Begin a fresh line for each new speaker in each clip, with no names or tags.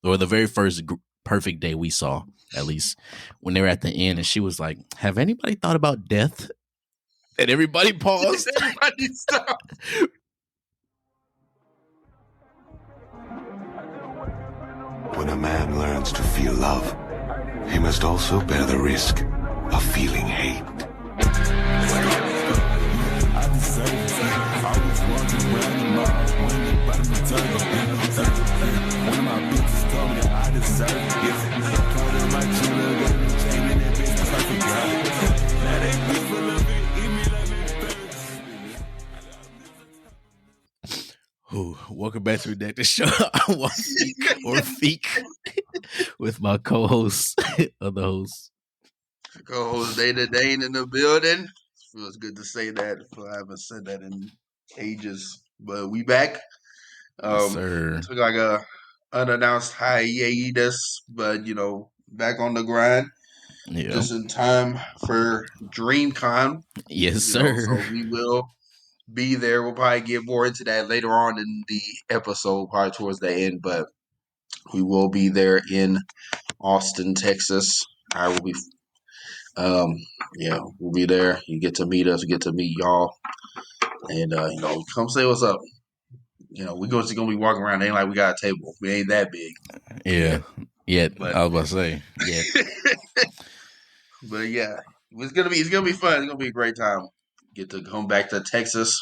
or the very first perfect day we saw, at least when they were at the end, and she was like, "Have anybody thought about death?" And everybody paused.
Everybody stopped.
When a man learns to feel love, he must also bear the risk of feeling hate.
Welcome back to Redacted Show. I'm Feeq with my co-host, other hosts.
Co-host Dana Dane in the building. Feels good to say that. I haven't said that in ages, but we back.
Yes, sir.
Took like a unannounced hiatus, but back on the grind.
Yeah.
Just in time for DreamCon.
Yes, sir.
So we will be there. We'll probably get more into that later on in the episode, probably towards the end, but we will be there in Austin, Texas. I will be we'll be there. You get to meet us, get to meet y'all. And come say what's up. We're just gonna be walking around, ain't like we got a table. We ain't that big.
Yeah. But, I was about to say, yeah.
But yeah, it's gonna be fun. It's gonna be a great time. Get to come back to Texas.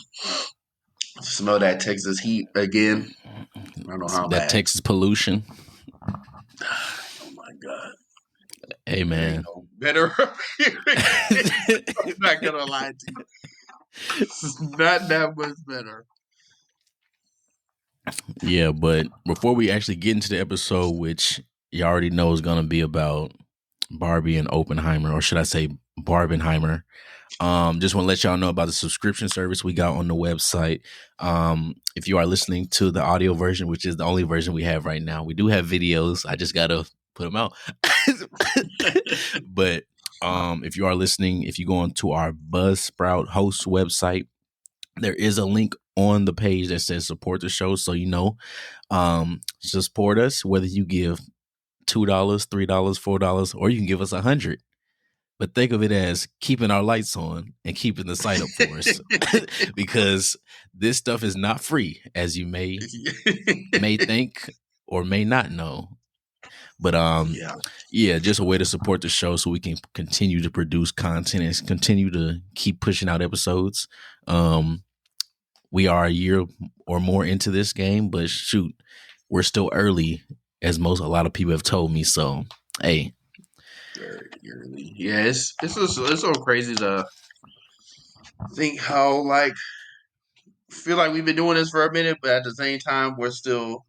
Smell that Texas heat again. I don't know how
that
bad.
Texas pollution.
Oh my God.
Hey man.
Better. I'm not gonna lie to you. It's not that much better.
Yeah, but before we actually get into the episode, which you already know is gonna be about Barbie and Oppenheimer, or should I say Barbenheimer. Just want to let y'all know about the subscription service we got on the website. If you are listening to the audio version, which is the only version we have right now, we do have videos. I just gotta put them out. But if you are listening, if you go onto our Buzzsprout host website, there is a link on the page that says support the show. So support us, whether you give $2, $3, $4, or you can give us $100. But think of it as keeping our lights on and keeping the site up for us, because this stuff is not free, as you may think or may not know. But just a way to support the show so we can continue to produce content and continue to keep pushing out episodes. We are a year or more into this game, but shoot, we're still early, as a lot of people have told me. So, hey.
Very early. Yeah, it's so crazy to think how feel like we've been doing this for a minute, but at the same time we're still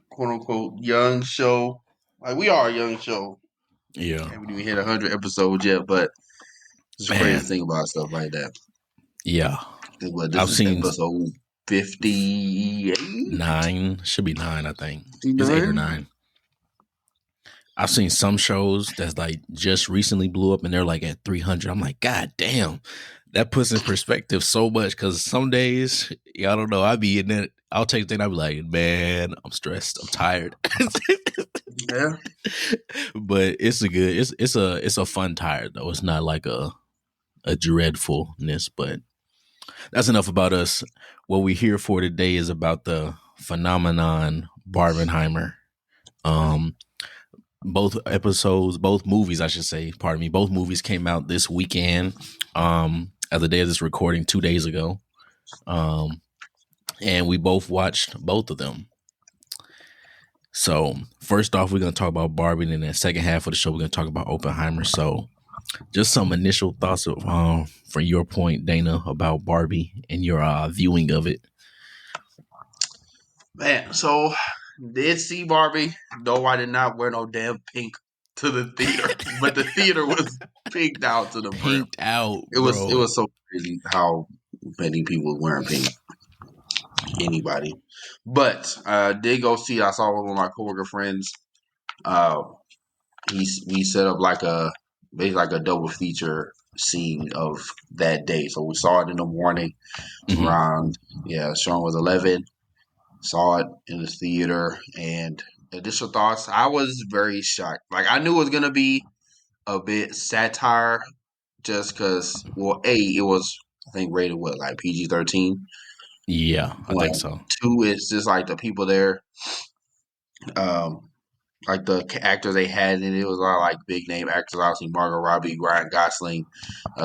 quote unquote young show. Like we are a young show.
Yeah.
Haven't even hit 100 episodes yet, but it's crazy to think about stuff like that.
Yeah.
I've seen episode 58?
9. Should be 9, I think. It's 8 or 9. I've seen some shows that's like just recently blew up and they're like at 300. I'm like, God damn, that puts in perspective so much. Because some days, I don't know, I'll be in it. I'll take things. I'll be like, man, I'm stressed. I'm tired.
Yeah,
but it's a fun tired though. It's not like a dreadfulness. But that's enough about us. What we're here for today is about the phenomenon Barbenheimer. Both movies came out this weekend. At the day of this recording, 2 days ago. And we both watched both of them. So first off, we're going to talk about Barbie, and in the second half of the show, we're going to talk about Oppenheimer. So just some initial thoughts from your point, Dana, about Barbie and your viewing of it.
Man, so did see Barbie. No, I did not wear no damn pink to the theater, but the theater was pinked out to the brim. It was so crazy how many people wearing pink. Anybody, but did go see. I saw one of my coworker friends. We set up like a double feature scene of that day. So we saw it in the morning around showing was 11. Saw it in the theater, and initial thoughts. I was very shocked. Like I knew it was gonna be a bit satire, just because. Well, it was I think rated what like PG-13.
Yeah, I think so.
2, it's just like the people there, like the actors they had in it was all like big name actors. Obviously, Margot Robbie, Ryan Gosling,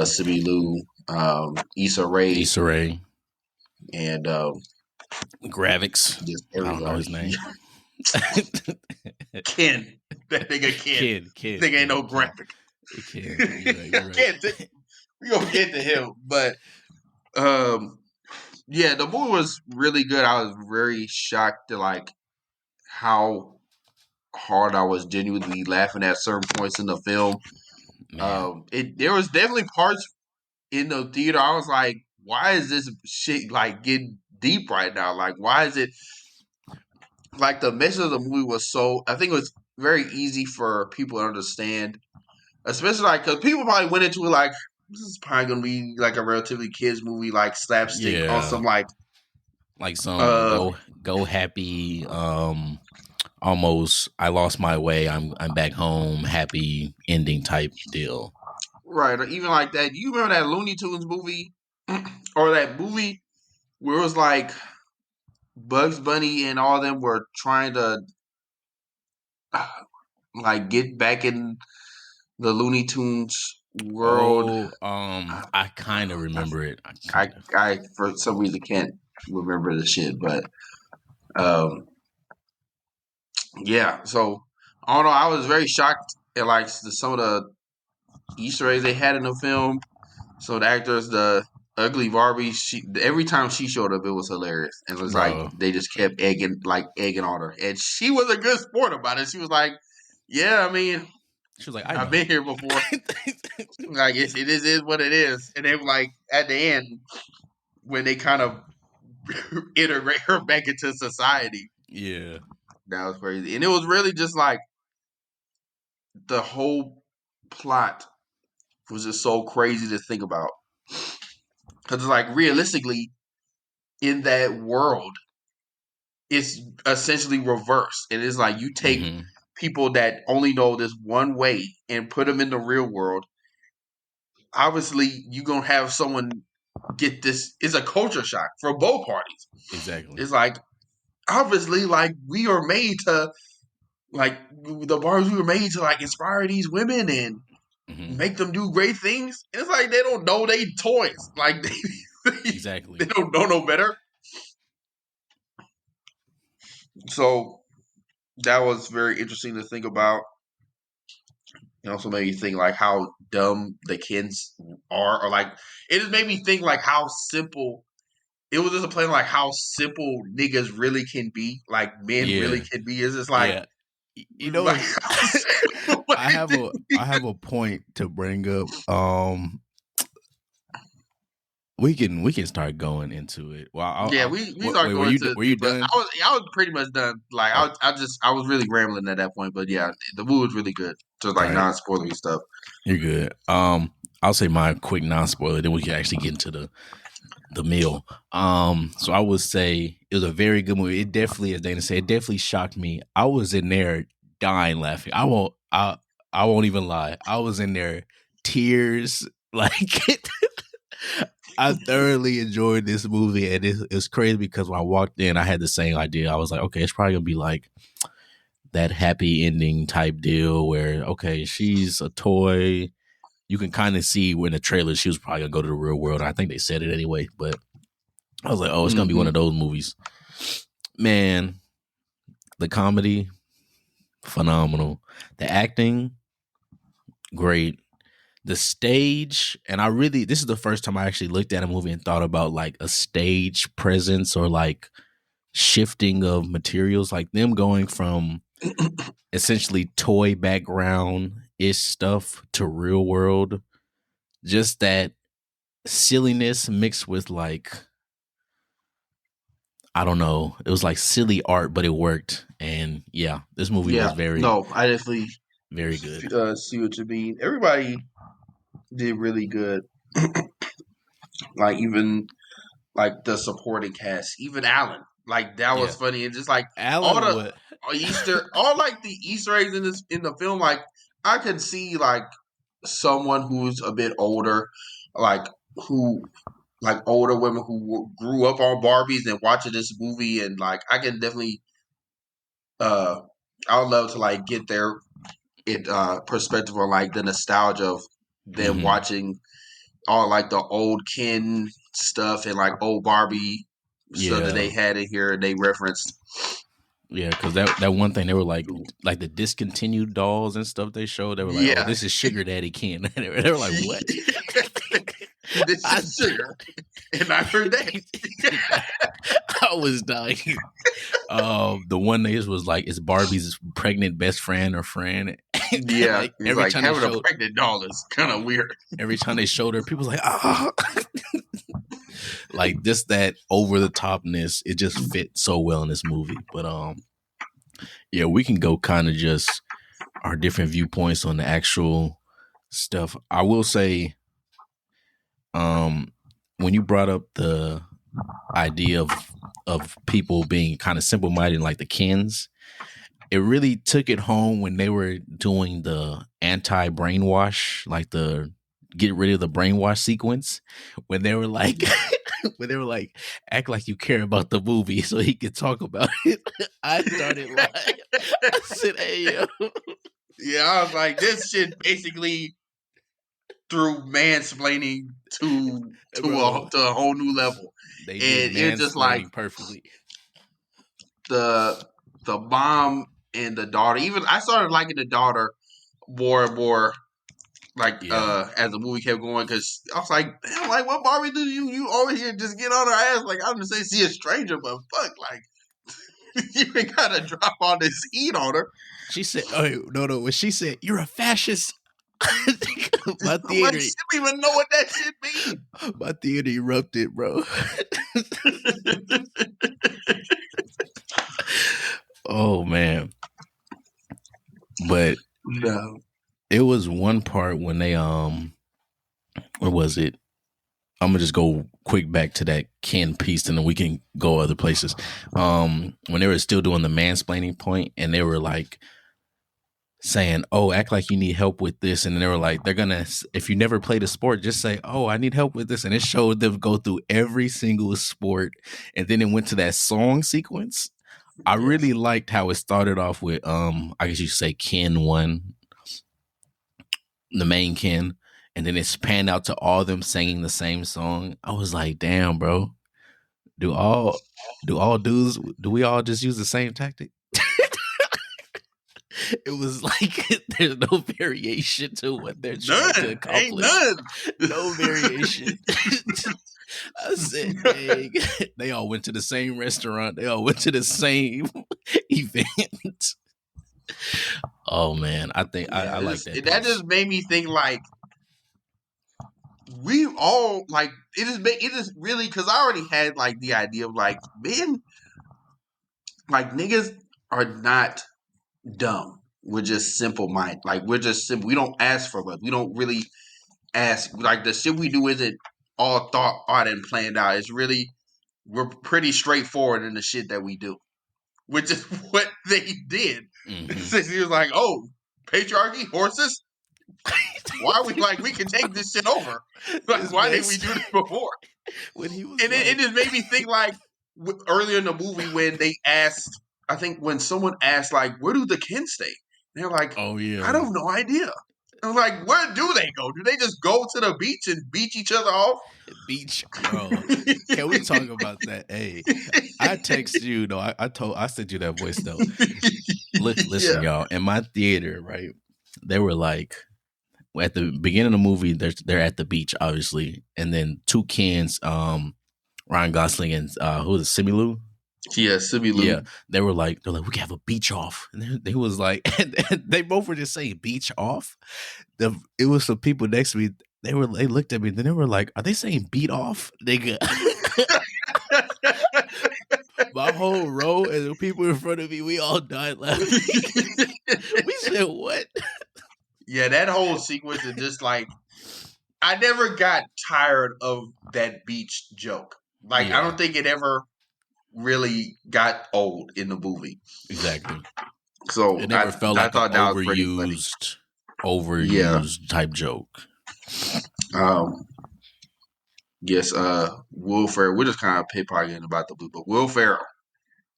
Sibi Liu, Issa Rae, and
Gravix.
just
I don't know
everybody.
his name.
Ken, that nigga Ken. Nigga ain't no graphic.
Ken. You're right.
We gonna get to him, but yeah, the movie was really good. I was very shocked at like how hard I was genuinely laughing at certain points in the film. There was definitely parts in the theater I was like, why is this shit like getting deep right now? Like, why is it like the message of the movie was so? I think it was very easy for people to understand, especially like because people probably went into it like this is probably gonna be like a relatively kids movie, like slapstick on some like
some go happy almost I lost my way, I'm back home happy ending type deal.
Right, or even like that. You remember that Looney Tunes movie or that movie where it was like Bugs Bunny and all of them were trying to like get back in the Looney Tunes world.
I kind of remember it.
I for some reason can't remember the shit, but yeah. So I don't know. I was very shocked at like some of the Easter eggs they had in the film. So the actors, the ugly Barbie, every time she showed up, it was hilarious, and it was like they just kept egging on her, and she was a good sport about it. She was like, "Yeah, I mean,
she was like,
I've been here before. Like it is what it is." And then like at the end, when they kind of integrate her back into society,
yeah,
that was crazy, and it was really just like the whole plot was just so crazy to think about. Because, like, realistically, in that world, it's essentially reversed. It is like you take people that only know this one way and put them in the real world. Obviously, you're going to have someone get this. It's a culture shock for both parties.
Exactly.
It's like, obviously, like, we are made to, like, the bars we were made to, like, inspire these women and make them do great things. And it's like they don't know they toys. Like,
exactly.
They don't know no better. So that was very interesting to think about. It also made me think like how dumb the kids are, or like it just made me think like how simple it was. Just a play like how simple niggas really can be, like men really can be. It's just like
you know, like, I have a point to bring up. We can start going into it. Well,
we start going into.
Were you done?
I was pretty much done. Like I was really rambling at that point, but yeah, the movie was really good. Just like non-spoilery stuff.
You're good. I'll say my quick non-spoiler, then we can actually get into the meal. So I would say it was a very good movie. It definitely, as Dana said, it definitely shocked me. I was in there dying laughing. I won't even lie. I was in there tears like. I thoroughly enjoyed this movie, and it's crazy because when I walked in, I had the same idea. I was like, okay, it's probably gonna be like that happy ending type deal where, okay, she's a toy. You can kind of see when the trailer she was probably gonna go to the real world. I think they said it anyway, but I was like, oh, it's gonna be one of those movies. Man, the comedy, phenomenal. The acting, great. The stage, and this is the first time I actually looked at a movie and thought about like a stage presence or like shifting of materials, like them going from essentially toy background ish stuff to real world. Just that silliness mixed with like, I don't know, it was like silly art, but it worked. And yeah, this movie was
I definitely
very good.
See what you mean. Everybody did really good. Like even like the supporting cast, even Alan. Like that was funny, and just like
Alan
Easter, all like the Easter eggs in the film. Like I could see like someone who's a bit older, like who like older women who grew up on Barbies and watching this movie, and like I can definitely, I would love to like get their perspective on like the nostalgia of them watching all like the old Ken stuff and like old Barbie stuff that they had in here and they referenced.
Yeah, because that one thing they were like the discontinued dolls and stuff they showed. They were like, "Oh, this is Sugar Daddy Ken." They were like, "What?"
This is Sugar, and I heard that.
I was dying. The one name was like, "It's Barbie's pregnant best friend or friend."
Yeah, like, every time having a pregnant doll is kind of weird.
Every time they showed her, people was like, "Ah." Like just that over the topness, it just fit so well in this movie. But yeah, we can go kind of just our different viewpoints on the actual stuff. I will say, when you brought up the idea of people being kind of simple minded like the Kens, it really took it home when they were doing the anti brainwash, like the get rid of the brainwash sequence, when they were like act like you care about the movie so he could talk about it. I started laughing. I said, "Hey yo."
Yeah, I was like, this shit basically threw mansplaining to a whole new level.
They did mansplaining just like perfectly.
The mom and the daughter. Even I started liking the daughter more and more. Like as the movie kept going, because I was like, damn, like what Barbie do you over here just get on her ass? Like I'm just saying, see a stranger, but fuck, like you ain't gotta drop all this heat on her.
She said, "Oh no!" When she said, "You're a fascist," my theater,
she don't even know what that shit means.
My theater erupted, bro. Oh man! But
no.
It was one part when they where was it? I'm gonna just go quick back to that Ken piece, and then we can go other places. When they were still doing the mansplaining point, and they were like saying, "Oh, act like you need help with this," and they were like, "They're gonna if you never played a sport, just say, oh, I need help with this," and it showed them go through every single sport, and then it went to that song sequence. I really liked how it started off with I guess you could say Ken 1, the main Ken, and then it's panned out to all of them singing the same song. I was like, damn, bro. Do we all just use the same tactic? It was like there's no variation to what they're trying to accomplish. No variation. I said, dang. They all went to the same restaurant. They all went to the same event. Oh man, I think I like that.
That just made me think like we all like it is really, because I already had like the idea of like men, like niggas are not dumb. We're just simple minded. Like we're just simple. We don't ask for much. We don't really ask. Like the shit we do isn't all thought out and planned out. It's really, we're pretty straightforward in the shit that we do, which is what they did. Since he was like, "Oh, patriarchy, horses. Why are we like we can take this shit over? Like, why didn't we do this before?"
When he was
and it just made me think like earlier in the movie when they asked, I think when someone asked like, "Where do the Kens stay?" They're like,
"Oh yeah,
I don't know idea." I'm like, where do they go? Do they just go to the beach and beach each other off?
Beach, bro. Can we talk about that? Hey, I text you though. I sent you that voice though. Listen, y'all. In my theater, right? They were like, at the beginning of the movie, they're at the beach, obviously, and then two Kens, Ryan Gosling and who was it, Simu Liu?
Yeah, Simu Liu.
Yeah, they're like, we can have a beach off. And they was like, and they both were just saying beach off. It was some people next to me. They looked at me. Then they were like, "Are they saying beat off, nigga?" My whole row and the people in front of me, we all died laughing. We said, "What?"
Yeah, that whole sequence is just like, I never got tired of that beach joke. Like, I don't think it ever really got old in the movie.
Exactly.
So
it never felt
I
like an
thought that was pretty funny.
overused type joke.
Yes, Will Ferrell. We're just kind of pickpocketing about the movie, but Will Ferrell,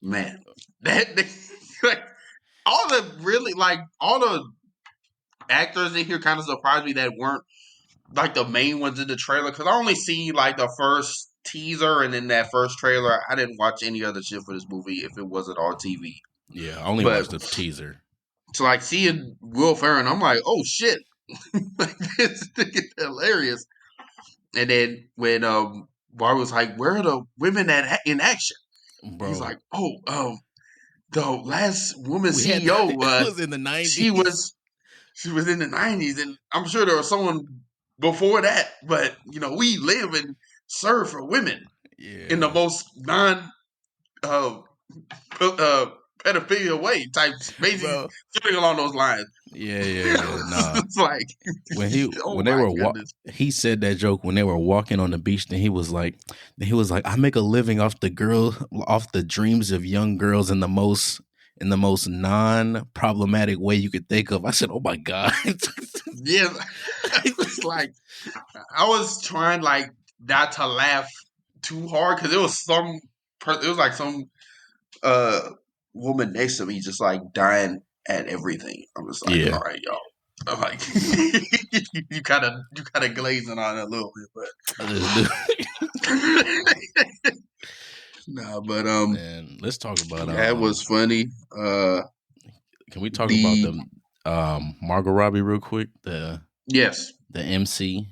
man, like all the actors in here kind of surprised me that weren't like the main ones in the trailer, because I only see like the first teaser and then that first trailer. I didn't watch any other shit for this movie if it wasn't on TV.
Yeah, I only watched the teaser.
So like seeing Will Ferrell, I'm like, oh shit, like this thing is hilarious. And then when Barbie was like, where are the women in action? Bro. He's like, oh, the last woman CEO
was in the 90s.
She was in the 90s, and I'm sure there was someone before that, but we live and serve for women in the most non pedophilia way, type, basically something along those lines.
Yeah. Nah.
It's like
he said that joke when they were walking on the beach. Then he was like, I make a living off the dreams of young girls in the most non-problematic way you could think of. I said, oh my God.
Yeah. It's like, I was trying like not to laugh too hard, because it was like some woman next to me just like dying at everything. I'm just like, all right, y'all. I'm like, you kind of glazing on it a little bit, but nah. But
man, let's talk about
that was funny.
Can we talk about the Margot Robbie real quick? The MC.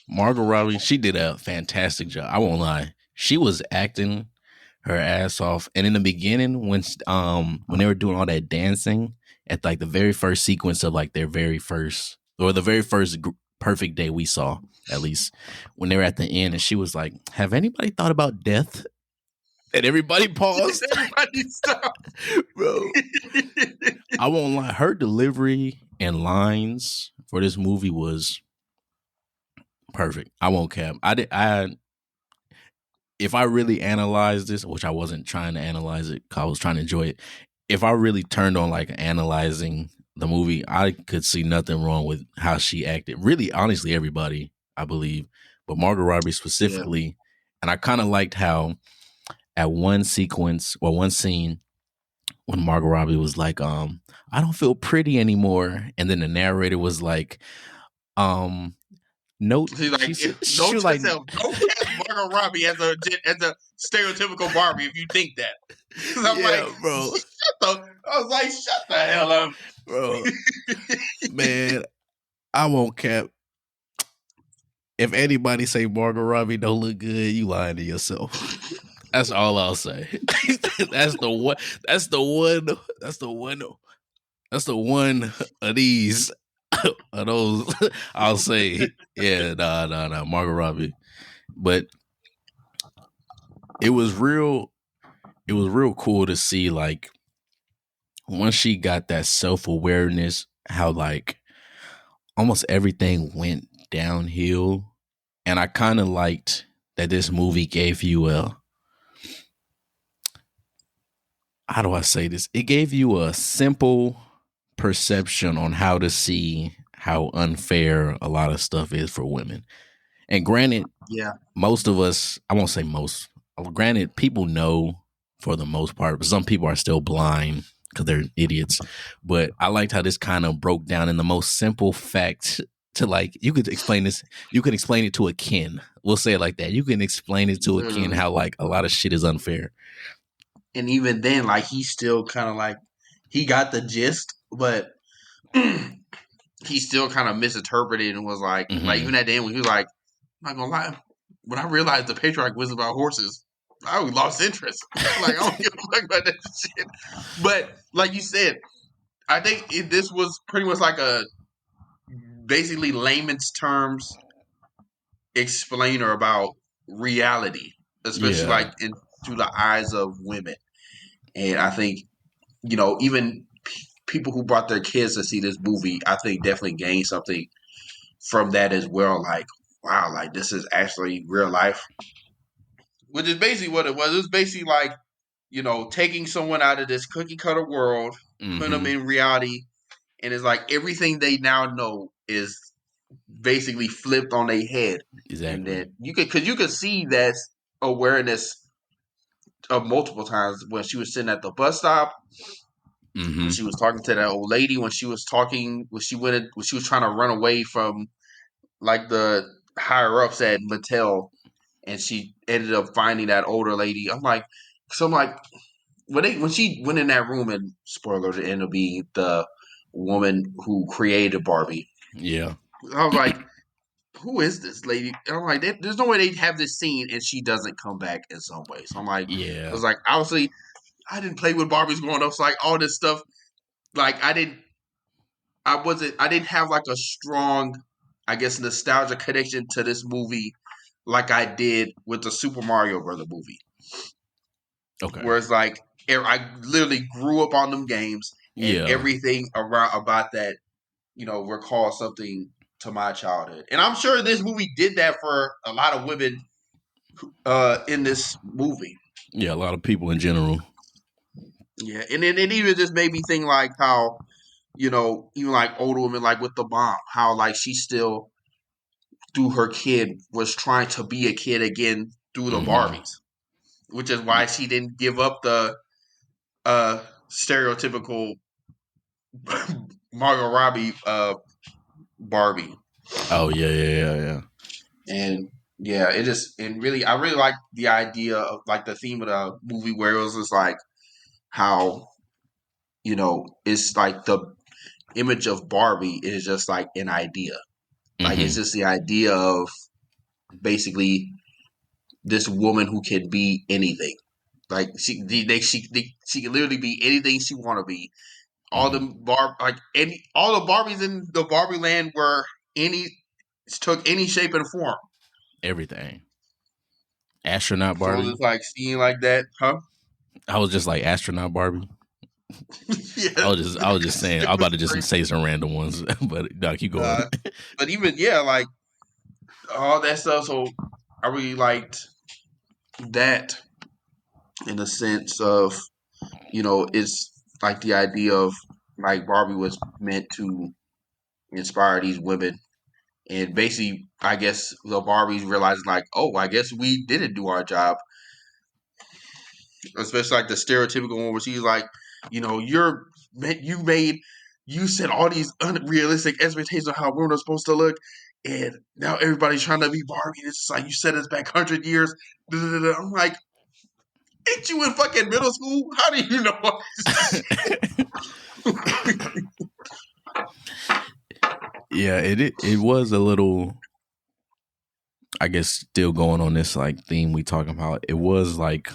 Margot Robbie, she did a fantastic job. I won't lie. She was acting her ass off. And in the beginning, when they were doing all that dancing at like the very first sequence of like their very first, or the very first perfect day we saw, at least, when they were at the end, and she was like, have anybody thought about death? And everybody paused.
Everybody stopped.
Bro. I won't lie. Her delivery and lines for this movie was perfect. I won't cap. If I really analyzed this, which I wasn't trying to analyze it, I was trying to enjoy it. If I really turned on like analyzing the movie, I could see nothing wrong with how she acted. Really, honestly, everybody, I believe, but Margot Robbie specifically. Yeah. And I kind of liked how at one sequence or one scene when Margot Robbie was like, I don't feel pretty anymore. And then the narrator was like, note.
She's like, don't cast Margot Robbie as a stereotypical Barbie if you think that. I'm like,
bro.
I was like, shut the hell up,
bro. Man, I won't cap. If anybody say Margot Robbie don't look good, you lying to yourself. That's all I'll say. That's the one of these. Of those, I'll say, yeah, nah, Margot Robbie. But it was real cool to see, like, once she got that self-awareness, how like almost everything went downhill. And I kind of liked that this movie gave you how do I say this? It gave you a simple perception on how to see how unfair a lot of stuff is for women. And granted, most of us, I won't say most, granted, people know for the most part, but some people are still blind because they're idiots. But I liked how this kind of broke down in the most simple fact to, like, you could explain this, you can explain it to a kin. We'll say it like that. You can explain it to a kin how like a lot of shit is unfair.
And even then, like, he still kind of like, he got the gist, but he still kind of misinterpreted and was like, like even at the end when he was like, I'm not gonna lie, when I realized the patriarch was about horses, I lost interest. Like, I don't give a fuck about that shit. But like you said, I think this was pretty much like a basically layman's terms explainer about reality, especially like through the eyes of women. And I think, even people who brought their kids to see this movie, I think definitely gained something from that as well. Like, wow, like this is actually real life. which is basically what it was. It was basically like, taking someone out of this cookie cutter world, putting them in reality, and it's like everything they now know is basically flipped on their head.
Exactly.
And then you could see that awareness of multiple times when she was sitting at the bus stop, when she was talking to that old lady, when she was trying to run away from like the higher ups at Mattel, and she ended up finding that older lady. I'm like, when she went in that room, and spoilers, it ended up being the woman who created Barbie.
Yeah.
I was like, who is this lady? And I'm like, there's no way they'd have this scene and she doesn't come back in some way. So I'm like,
yeah.
I was like, obviously, I didn't play with Barbies growing up. So like all this stuff, like I didn't have like a strong, I guess, nostalgia connection to this movie like I did with the Super Mario Brother movie.
Okay.
Whereas like I literally grew up on them games and everything about that, recall something to my childhood. And I'm sure this movie did that for a lot of women in this movie.
Yeah, a lot of people in general.
Yeah, and then it even just made me think like how, even like older women, like with the mom, how like she still, through her kid, was trying to be a kid again through the Barbies, which is why she didn't give up the stereotypical Margot Robbie Barbie.
Oh yeah.
And yeah, I really like the idea of like the theme of the movie where it was just like how, it's like the image of Barbie is just like an idea. Like it's just the idea of basically this woman who can be anything. Like she can literally be anything she want to be. All the all the Barbies in the Barbie land took any shape and form.
Everything. Astronaut Barbie.
So it's like seeing like that, huh?
I was just like astronaut Barbie. Yeah. I was just saying. I'm about to just say some random ones, but no, keep going.
But even like all that stuff. So I really liked that in the sense of, it's like the idea of like Barbie was meant to inspire these women. And basically, I guess the Barbies realized like, oh, I guess we didn't do our job. Especially like the stereotypical one where she's like, you set all these unrealistic expectations of how women are supposed to look, and now everybody's trying to be Barbie. It's just like you set us back 100 years. I'm like, ain't you in fucking middle school? How do you know all this?
Yeah, it was a little, I guess, still going on this like theme we talking about. It was like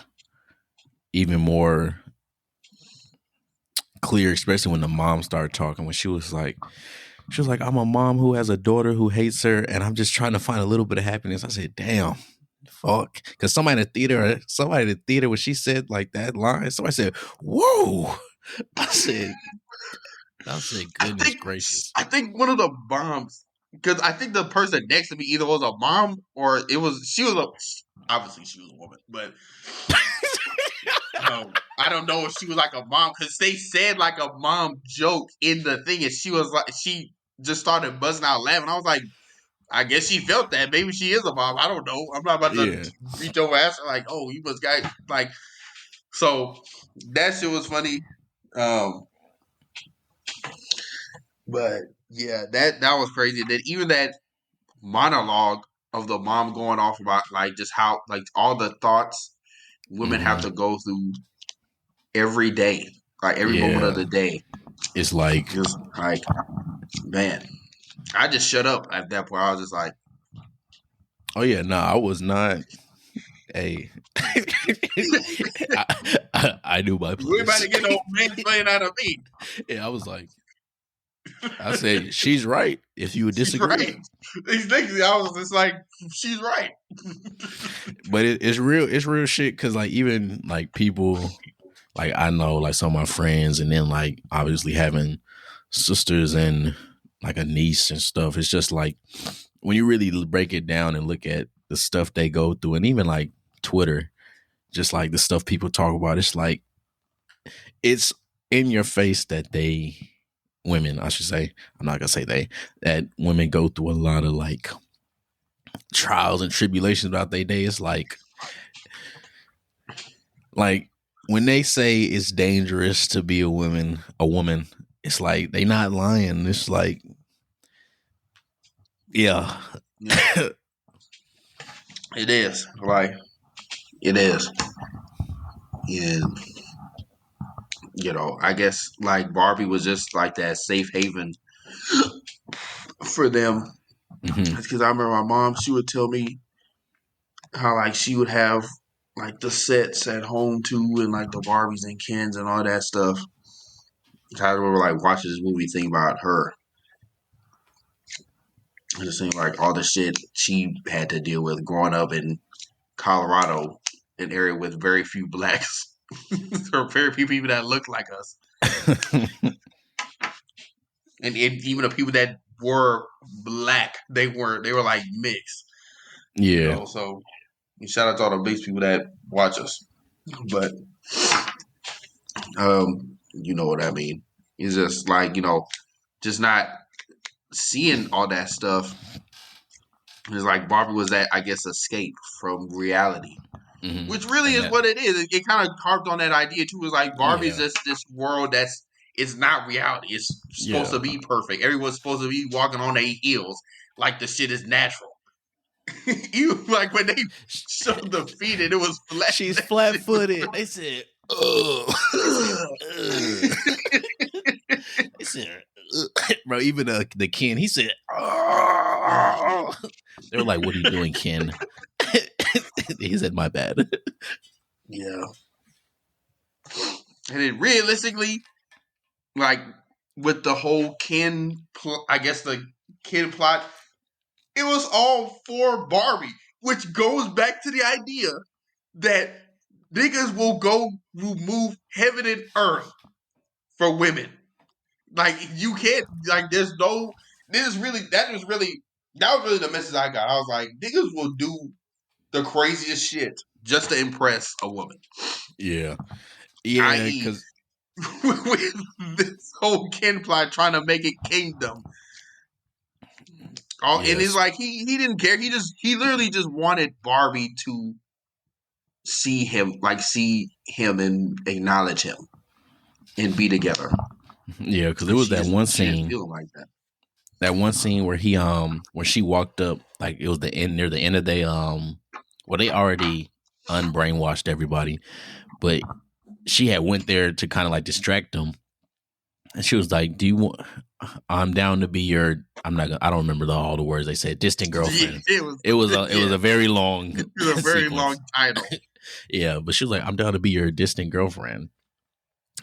even more clear, especially when the mom started talking, when she was like, I'm a mom who has a daughter who hates her, and I'm just trying to find a little bit of happiness. I said, damn, fuck. Because somebody in the theater, when she said like that line, somebody said, whoa. I said, goodness gracious.
I think one of the moms, because I think the person next to me either was a mom or obviously she was a woman, but I don't know if she was like a mom, because they said like a mom joke in the thing, and she just started buzzing out laughing. I was like, I guess she felt that. Maybe she is a mom. I don't know. I'm not about to reach over and ask her like, oh, you must got like. So that shit was funny. But yeah, that was crazy. That even that monologue of the mom going off about like just how like all the thoughts women have to go through every day, like every moment of the day.
It's like,
just like, man, I just shut up at that point. I was just like,
oh yeah, no, I was not. Hey, I knew my place.
We're about to get no mansplaining out of me.
Yeah, I was like, I said, she's right. If you would disagree,
right. Exactly. I was just like, she's right.
But it's real shit. Because like even like people, like I know like some of my friends, and then like obviously having sisters and like a niece and stuff. It's just like when you really break it down and look at the stuff they go through, and even like Twitter, just like the stuff people talk about. It's like it's in your face that women, I should say, I'm not gonna say that women go through a lot of like trials and tribulations about their day. It's like when they say it's dangerous to be a woman, it's like they not lying. It's like, yeah.
It is. Like, it is. And, you know, I guess, like, Barbie was just, like, that safe haven for them. Because I remember my mom, she would tell me how, like, she would have, like, the sets at home, too, and, like, the Barbies and Kens and all that stuff. I remember, like, watching this movie, thinking about her. It just seemed like all the shit she had to deal with growing up in Colorado, an area with very few blacks, or very few people that look like us, and even the people that were black, they were like mixed.
Yeah.
You know, so shout out to all the mixed people that watch us. But you know what I mean. It's just like, you know, just not seeing all that stuff. It's like Barbie was that, I guess, escape from reality. Which really is what it is. It kind of harped on that idea too. It's like Barbie's just this world it's not reality. It's supposed to be perfect. Everyone's supposed to be walking on their heels like the shit is natural. Even like when they showed the feet and it was flat.
She's flat footed. They said, "Ugh." They said, "Ugh." Bro, even the Ken, he said, "Oh." They were like, "What are you doing, Ken?" He said, "My bad."
Yeah. And then realistically, like with the whole Ken, I guess the Ken plot, it was all for Barbie, which goes back to the idea that niggas will move heaven and earth for women. Like you can't, like there's no, that was really the message I got. I was like, niggas will do the craziest shit just to impress a woman.
Yeah,
because with this whole Ken plot trying to make it kingdom. And it's like he didn't care. He literally just wanted Barbie to see him and acknowledge him and be together.
Yeah, because there was that one scene.
Feel like that.
That one scene where where she walked up, like it was near the end of they they already unbrainwashed everybody, but she had went there to kind of like distract them, and she was like, "Do you want? I'm down to be your. I don't remember all the words they said. Distant girlfriend. It was a very long.
It was a very long title.
Yeah, but she was like, "I'm down to be your distant girlfriend,"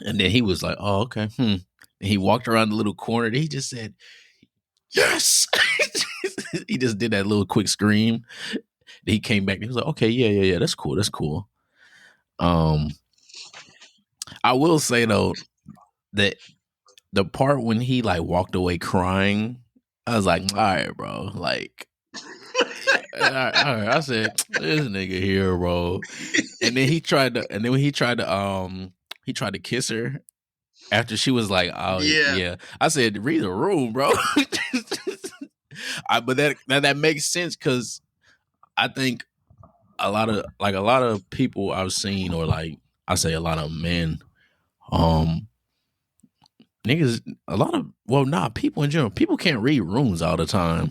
and then he was like, "Oh, okay." And he walked around the little corner. He just said, "Yes." He just did that little quick scream. He came back and he was like, "Okay, yeah, that's cool. I will say though that the part when he like walked away crying, I was like, all right, bro. Like, all right. I said, this nigga here, bro. And then when he tried to kiss her after she was like, oh yeah. I said, read the room, bro. But that makes sense because I think a lot of people I've seen, or like I say a lot of men, niggas, people in general, people can't read rooms all the time.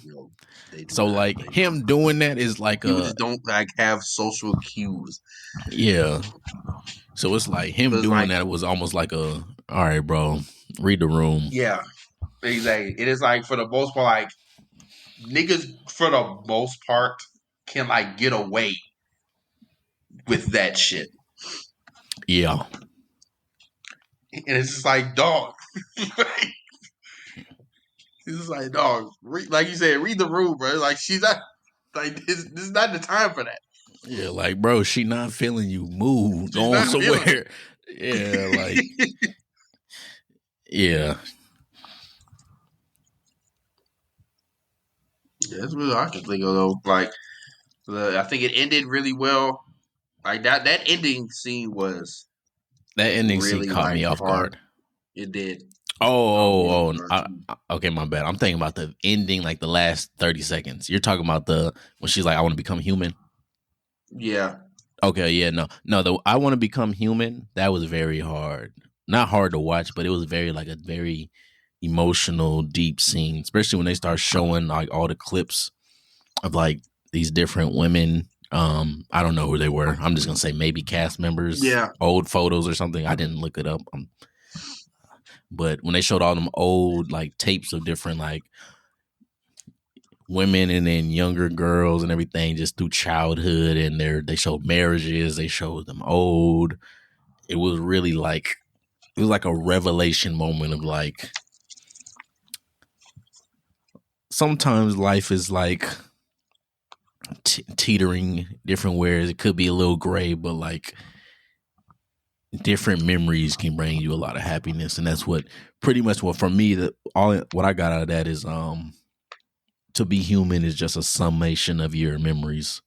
So like him doing that is like
people just don't like have social cues.
Yeah. So it's like him doing that was almost like all right, bro, read the room.
Yeah, exactly. It is like for the most part, like niggas for the most part can like get away with that shit.
Yeah.
And it's just like, dog. It's just like, dog. Like you said, read the room, bro. Like she's not like this is not the time for that.
Yeah, like bro, she not feeling you. Move, go on somewhere. Yeah, like yeah.
Yeah, that's what I can think of though. Like, I think it ended really well. Like that ending scene was
that ending
really
scene caught me off guard.
It did.
Okay, my bad. I'm thinking about the ending, like the last 30 seconds. You're talking about when she's like, I want to become human.
Yeah.
Okay, yeah, no. The I want to become human. That was very hard. Not hard to watch, but it was very like a very emotional, deep scene. Especially when they start showing like all the clips of like these different women. I don't know who they were. I'm just gonna say maybe cast members.
Yeah.
Old photos or something. I didn't look it up. But when they showed all them old like tapes of different like women and then younger girls and everything just through childhood, and they showed marriages, they showed them old. It was really like it was like a revelation moment of like sometimes life is like teetering different ways. It could be a little gray, but like different memories can bring you a lot of happiness, and that's what pretty much what for me what I got out of that is to be human is just a summation of your memories.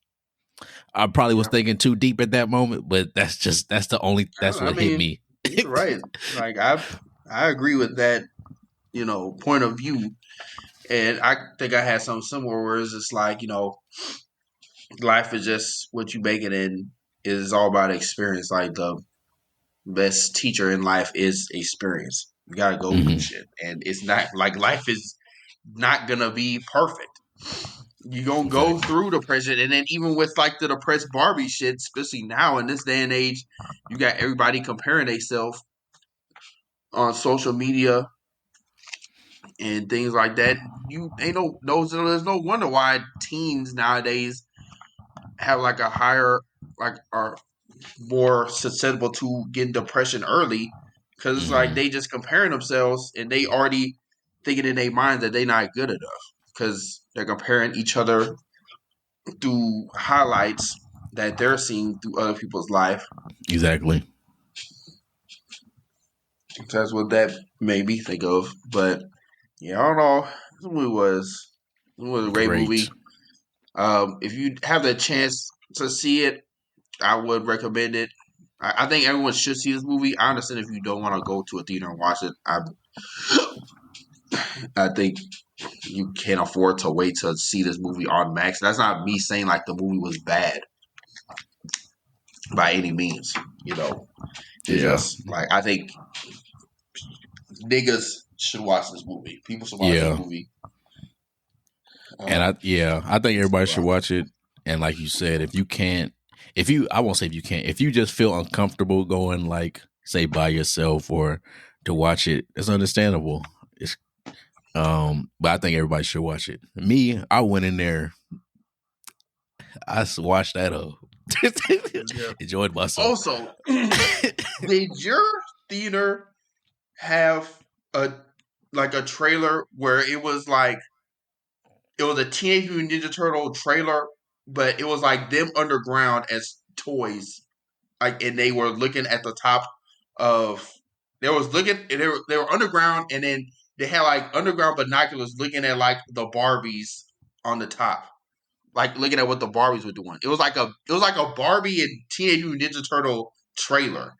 I probably was thinking too deep at that moment, but that's what hit me.
You're right. Like I agree with that, point of view. And I think I had something similar where it's just like, life is just what you make it in. Is all about experience. Like the best teacher in life is experience. You gotta go through shit. And it's not like life is not gonna be perfect. You're gonna go through depression, and then even with like the depressed Barbie shit, especially now in this day and age, you got everybody comparing themselves on social media and things like that. There's no wonder why teens nowadays have like a higher, like are more susceptible to getting depression early, because it's like they just comparing themselves and they already thinking in their mind that they're not good enough because they're comparing each other through highlights that they're seeing through other people's life.
Exactly.
That's what that made me think of. But yeah, I don't know. This movie was a great movie. If you have the chance to see it, I would recommend it. I think everyone should see this movie. I understand if you don't want to go to a theater and watch it. I think you can't afford to wait to see this movie on Max. That's not me saying like the movie was bad by any means. It's just like I think niggas should watch this movie. People should watch this movie.
And I think everybody should watch it. And like you said, if you just feel uncomfortable going like say by yourself or to watch it, it's understandable. But I think everybody should watch it. Me, I went in there, I watched that up. Enjoyed myself.
Also, did your theater have a trailer where it was like it was a Teenage Mutant Ninja Turtle trailer, but it was like them underground as toys, like, and they were looking at the top of. They were underground, and then they had like underground binoculars looking at like the Barbies on the top, like looking at what the Barbies were doing. It was like a Barbie and Teenage Mutant Ninja Turtle trailer.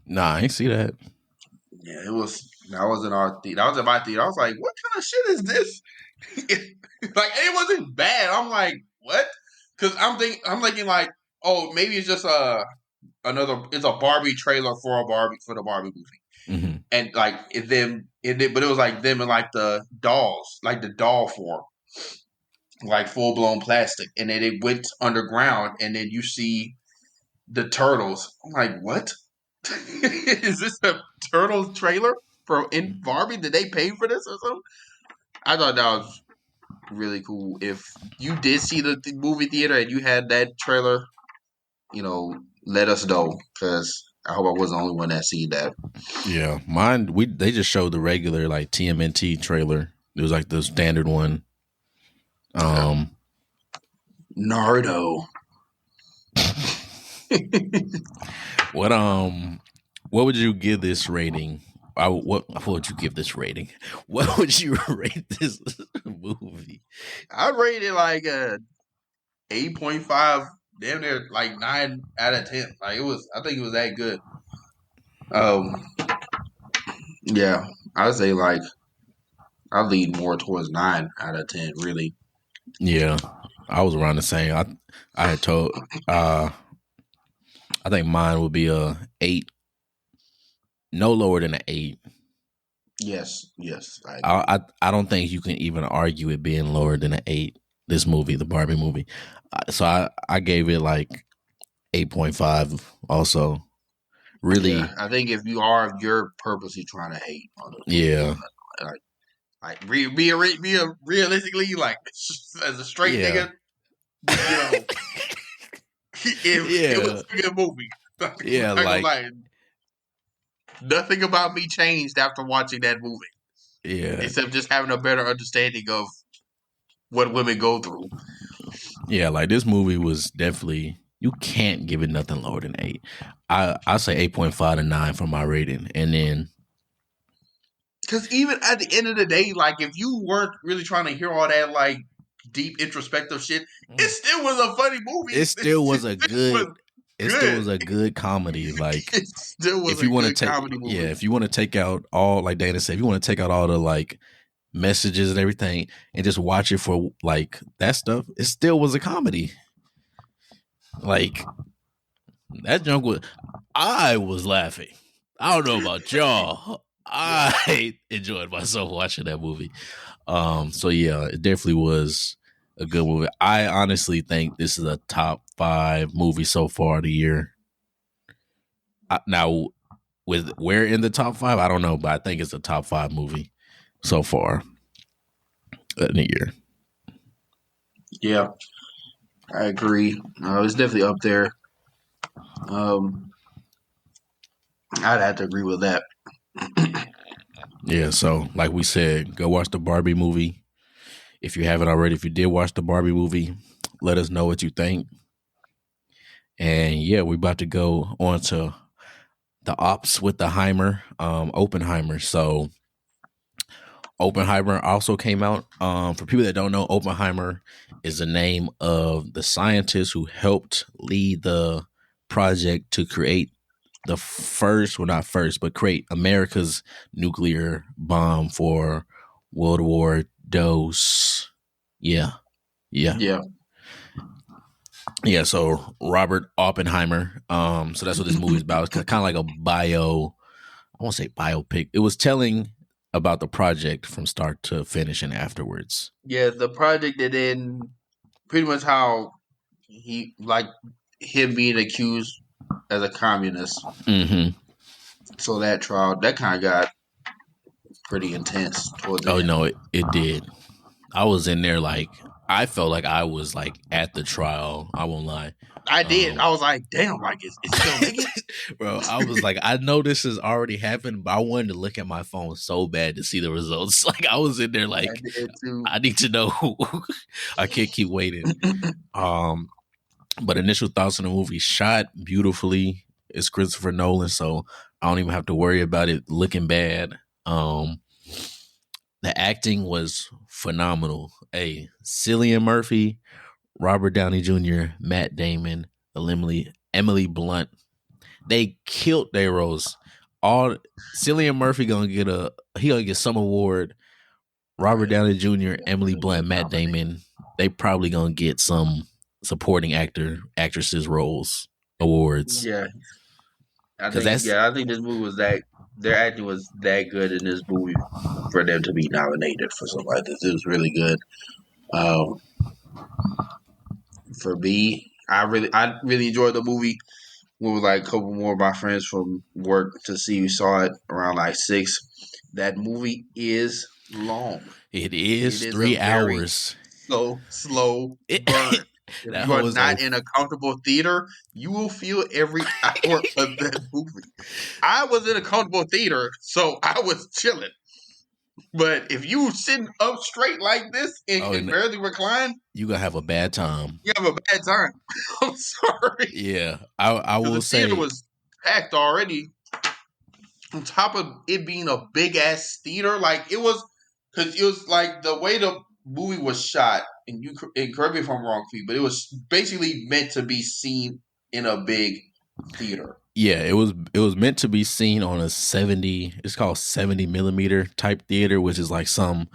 Nah, I ain't see that.
Yeah, it was. That was in our theater. That was in my theater. I was like, what kind of shit is this? Like, it wasn't bad. I'm like, what? Because I'm thinking like, oh, maybe it's just it's a Barbie trailer for the Barbie movie, and like but it was like them in like the dolls, like the doll form, like full blown plastic, and then it went underground, and then you see the turtles. I'm like, what? Is this a Turtles trailer in Barbie? Did they pay for this or something? I thought that was really cool. If you did see the movie theater and you had that trailer, let us know, because I hope I wasn't the only one that seen that.
Yeah, mine. They just showed the regular like TMNT trailer. It was like the standard one.
Nardo.
What would you give this rating? What would you give this rating? What would you rate this movie?
I'd rate it like a 8.5 damn near like 9 out of 10. Like I think it was that good. Yeah, I'd say like I lean more towards 9 out of 10. Really.
Yeah, I was around the same. I had told. I think mine would be a 8, no lower than an 8.
Yes, I agree.
I don't think you can even argue it being lower than an 8. This movie, the Barbie movie. So I gave it like 8.5. Also, really.
Yeah, I think if you're purposely trying to hate on the
Yeah.
Like realistically, like as a straight nigga, you know, it was a good movie.
Yeah, like
nothing about me changed after watching that movie.
Yeah,
except just having a better understanding of what women go through.
Yeah, like this movie was definitely, you can't give it nothing lower than 8. I say 8.5 to 9 for my rating, and then
because even at the end of the day, like if you weren't really trying to hear all that like deep introspective shit, it still was a funny movie.
It still was a good. It still was a good comedy. Like
it still was
if you
a
want to
good
take,
comedy movie.
Yeah, if you want to take out all, like Dana said, if you want to take out all the like messages and everything, and just watch it for like that stuff, it still was a comedy. Like that junk was, I was laughing. I don't know about y'all. I enjoyed myself watching that movie. So yeah, it definitely was a good movie. I honestly think this is a top 5 movie so far of the year. Now, with where in the top 5, I don't know, but I think it's a top 5 movie so far in the year.
Yeah, I agree. It's definitely up there. I'd have to agree with that.
Yeah, so like we said, go watch the Barbie movie. If you haven't already, if you did watch the Barbie movie, let us know what you think. And yeah, we're about to go on to the ops with the Oppenheimer. So Oppenheimer also came out. For people that don't know, Oppenheimer is the name of the scientist who helped lead the project to create the first, well, not first, but create America's nuclear bomb for World War II. Yeah. So Robert Oppenheimer. So that's what this movie is about. It's kind of like a I won't say biopic. It was telling about the project from start to finish and afterwards.
Yeah, the project, and then pretty much how he like him being accused as a communist.
Mm-hmm.
So that trial that kind of got pretty intense towards the end.
No, it did. I was in there like I felt like I was like at the trial. I won't lie.
I did. I was like, damn, like is he gonna make it?
Bro, I was like, I know this has already happened, but I wanted to look at my phone so bad to see the results. Like I was in there like I need to know. I can't keep waiting. But initial thoughts on the movie: shot beautifully. It's Christopher Nolan, so I don't even have to worry about it looking bad. The acting was phenomenal. Hey, Cillian Murphy, Robert Downey Jr., Matt Damon, Emily Blunt. They killed their roles. All Cillian Murphy gonna get some award. Robert Downey Jr., Emily Blunt, Matt Damon. They probably gonna get some supporting actresses roles awards.
Yeah, I think this movie was that their acting was that good in this movie for them to be nominated for something like this. It was really good. For me, I really enjoyed the movie. We were like a couple more of my friends from work to see. We saw it around like 6. That movie is long.
It is 3 hours.
Slow burn. If you are not in a comfortable theater, you will feel every hour of that movie. I was in a comfortable theater, so I was chilling. But if you sitting up straight like this and can barely recline,
you gonna have a bad time.
You have a bad time. I'm sorry.
Yeah, I will say
the theater was packed already. On top of it being a big ass theater, like it was, because it was like the way the movie was shot. and correct me if I'm wrong, Feeq, but it was basically meant to be seen in a big theater.
Yeah, it was meant to be seen on a 70. It's called 70 millimeter type theater, which is like some,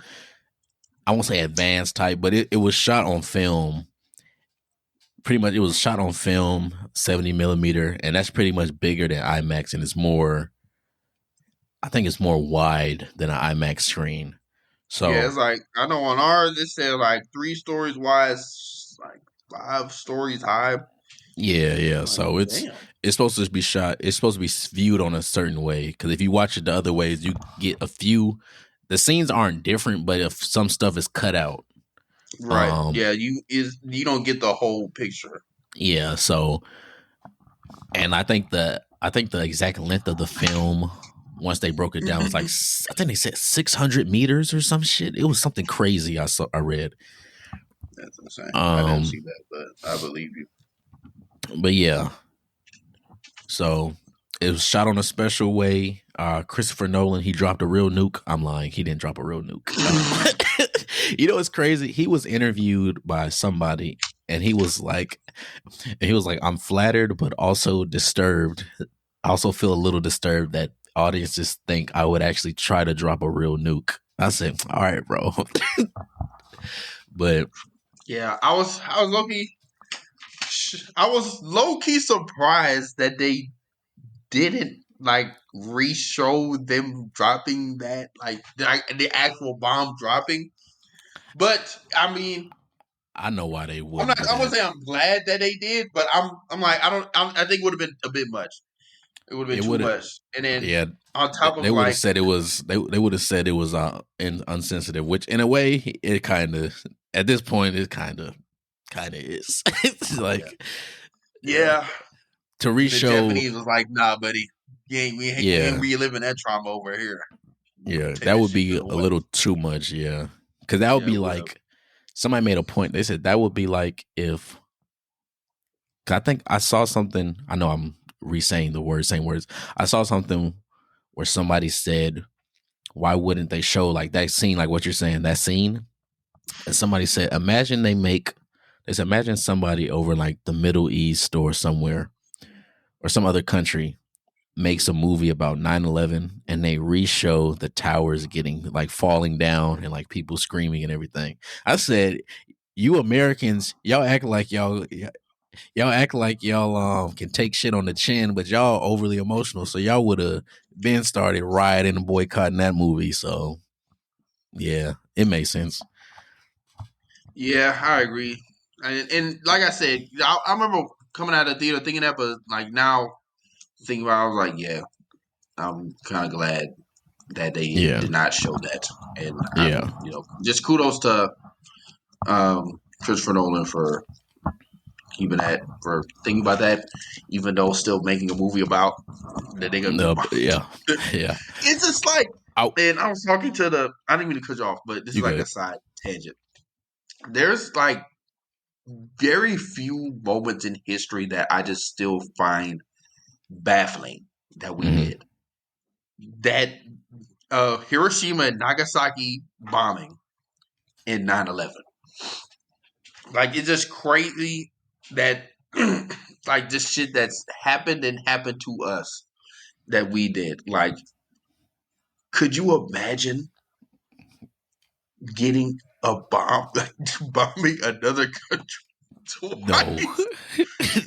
I won't say advanced type, but it was shot on film. Pretty much, it was shot on film, 70 millimeter, and that's pretty much bigger than IMAX, and it's more. I think it's more wide than an IMAX screen. So
yeah, it's like I know on ours it said like 3 stories wide, like 5 stories high.
Yeah. Like, so it's supposed to be shot. It's supposed to be viewed on a certain way, because if you watch it the other ways, you get a few. The scenes aren't different, but if some stuff is cut out,
right? Yeah, you don't get the whole picture.
Yeah. So, and I think the exact length of the film, once they broke it down, was like, I think they said 600 meters or some shit. It was something crazy. I read.
That's insane. I didn't see that, but I believe you.
But yeah, so it was shot on a special way. Christopher Nolan, he dropped a real nuke. I'm lying. He didn't drop a real nuke. You know what's crazy? He was interviewed by somebody, and he was like, I'm flattered, but also disturbed. I also feel a little disturbed that audiences think I would actually try to drop a real nuke. I said, all right, bro. But
yeah, I was low key surprised that they didn't like re-show them dropping that, like the actual bomb dropping. But I mean,
I know why they would.
I'm gonna say I'm glad that they did, but I'm like I think it would have been a bit much. It would have been too much. And then on top of
they would have said it was they would have said it was insensitive, which in a way it kind of, at this point it kind of is. It's like to re-show.
The Japanese was like, nah, buddy, we ain't reliving that trauma over here.
Yeah, that would be a little too much. Yeah, because that would be like, somebody made a point. They said that would be like if, I think I saw something. I know I'm re-saying the words, same words. I saw something where somebody said, why wouldn't they show like that scene, like what you're saying, that scene? And somebody said, imagine somebody over like the Middle East or somewhere or some other country makes a movie about 9/11 and they re-show the towers getting like falling down and like people screaming and everything. I said, you Americans, y'all act like y'all can take shit on the chin, but y'all overly emotional. So y'all would have been started rioting and boycotting that movie. So yeah, it makes sense.
Yeah, I agree. And like I said, I remember coming out of the theater thinking that, but like now thinking about it, I was like, yeah, I'm kind of glad that they did not show that. And just kudos to Christopher Nolan for keeping that, for thinking about that, even though still making a movie about the nigga.
Yeah.
It's just like, and I was talking to I didn't mean to cut you off, but this is like a side tangent. There's like very few moments in history that I just still find baffling that we did. That Hiroshima and Nagasaki bombing in 9/11. Like, it's just crazy that like this shit that's happened to us that we did. Like, could you imagine getting a bomb, bombing another country twice?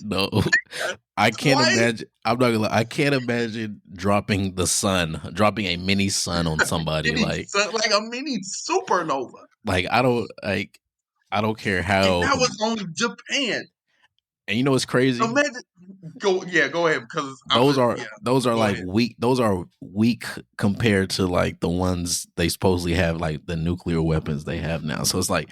No. I can't imagine. I'm not gonna lie. I can't imagine dropping a mini sun on somebody, like
a mini supernova.
Like I don't care how.
And that was only Japan.
And you know what's crazy?
Imagine, go ahead, because
those are like weak. Those are weak compared to like the ones they supposedly have, like the nuclear weapons they have now. So it's like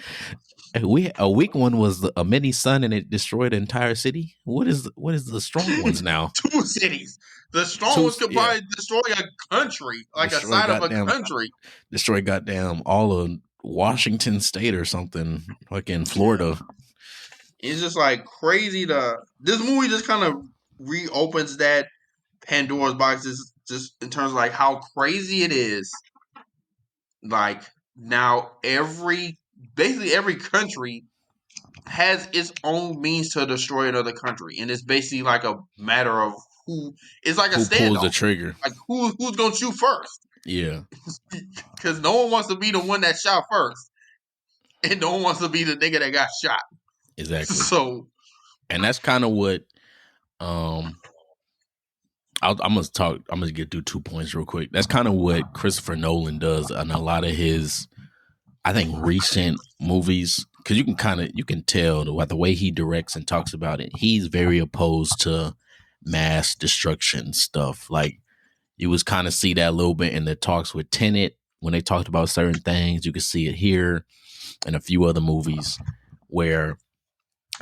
a weak one was a mini sun and it destroyed an entire city. What is the strong ones now?
2 cities. The strong ones could probably destroy a country, like a side of a country.
Destroy goddamn all of Washington State or something, like in Florida.
It's just like crazy. This movie just kind of reopens that Pandora's box, just in terms of like how crazy it is. Like, now basically every country has its own means to destroy another country, and it's basically like a matter of who. It's like a standoff.
Who pulls the trigger?
Like who's gonna shoot first?
Yeah,
because no one wants to be the one that shot first, and no one wants to be the nigga that got shot.
Exactly.
So,
and that's kind of what I'm gonna get through 2 points real quick. That's kind of what Christopher Nolan does on a lot of his, I think, recent movies, because you can tell the way he directs and talks about it. He's very opposed to mass destruction stuff. Like, you was kind of see that a little bit in the talks with Tenet when they talked about certain things. You can see it here and a few other movies where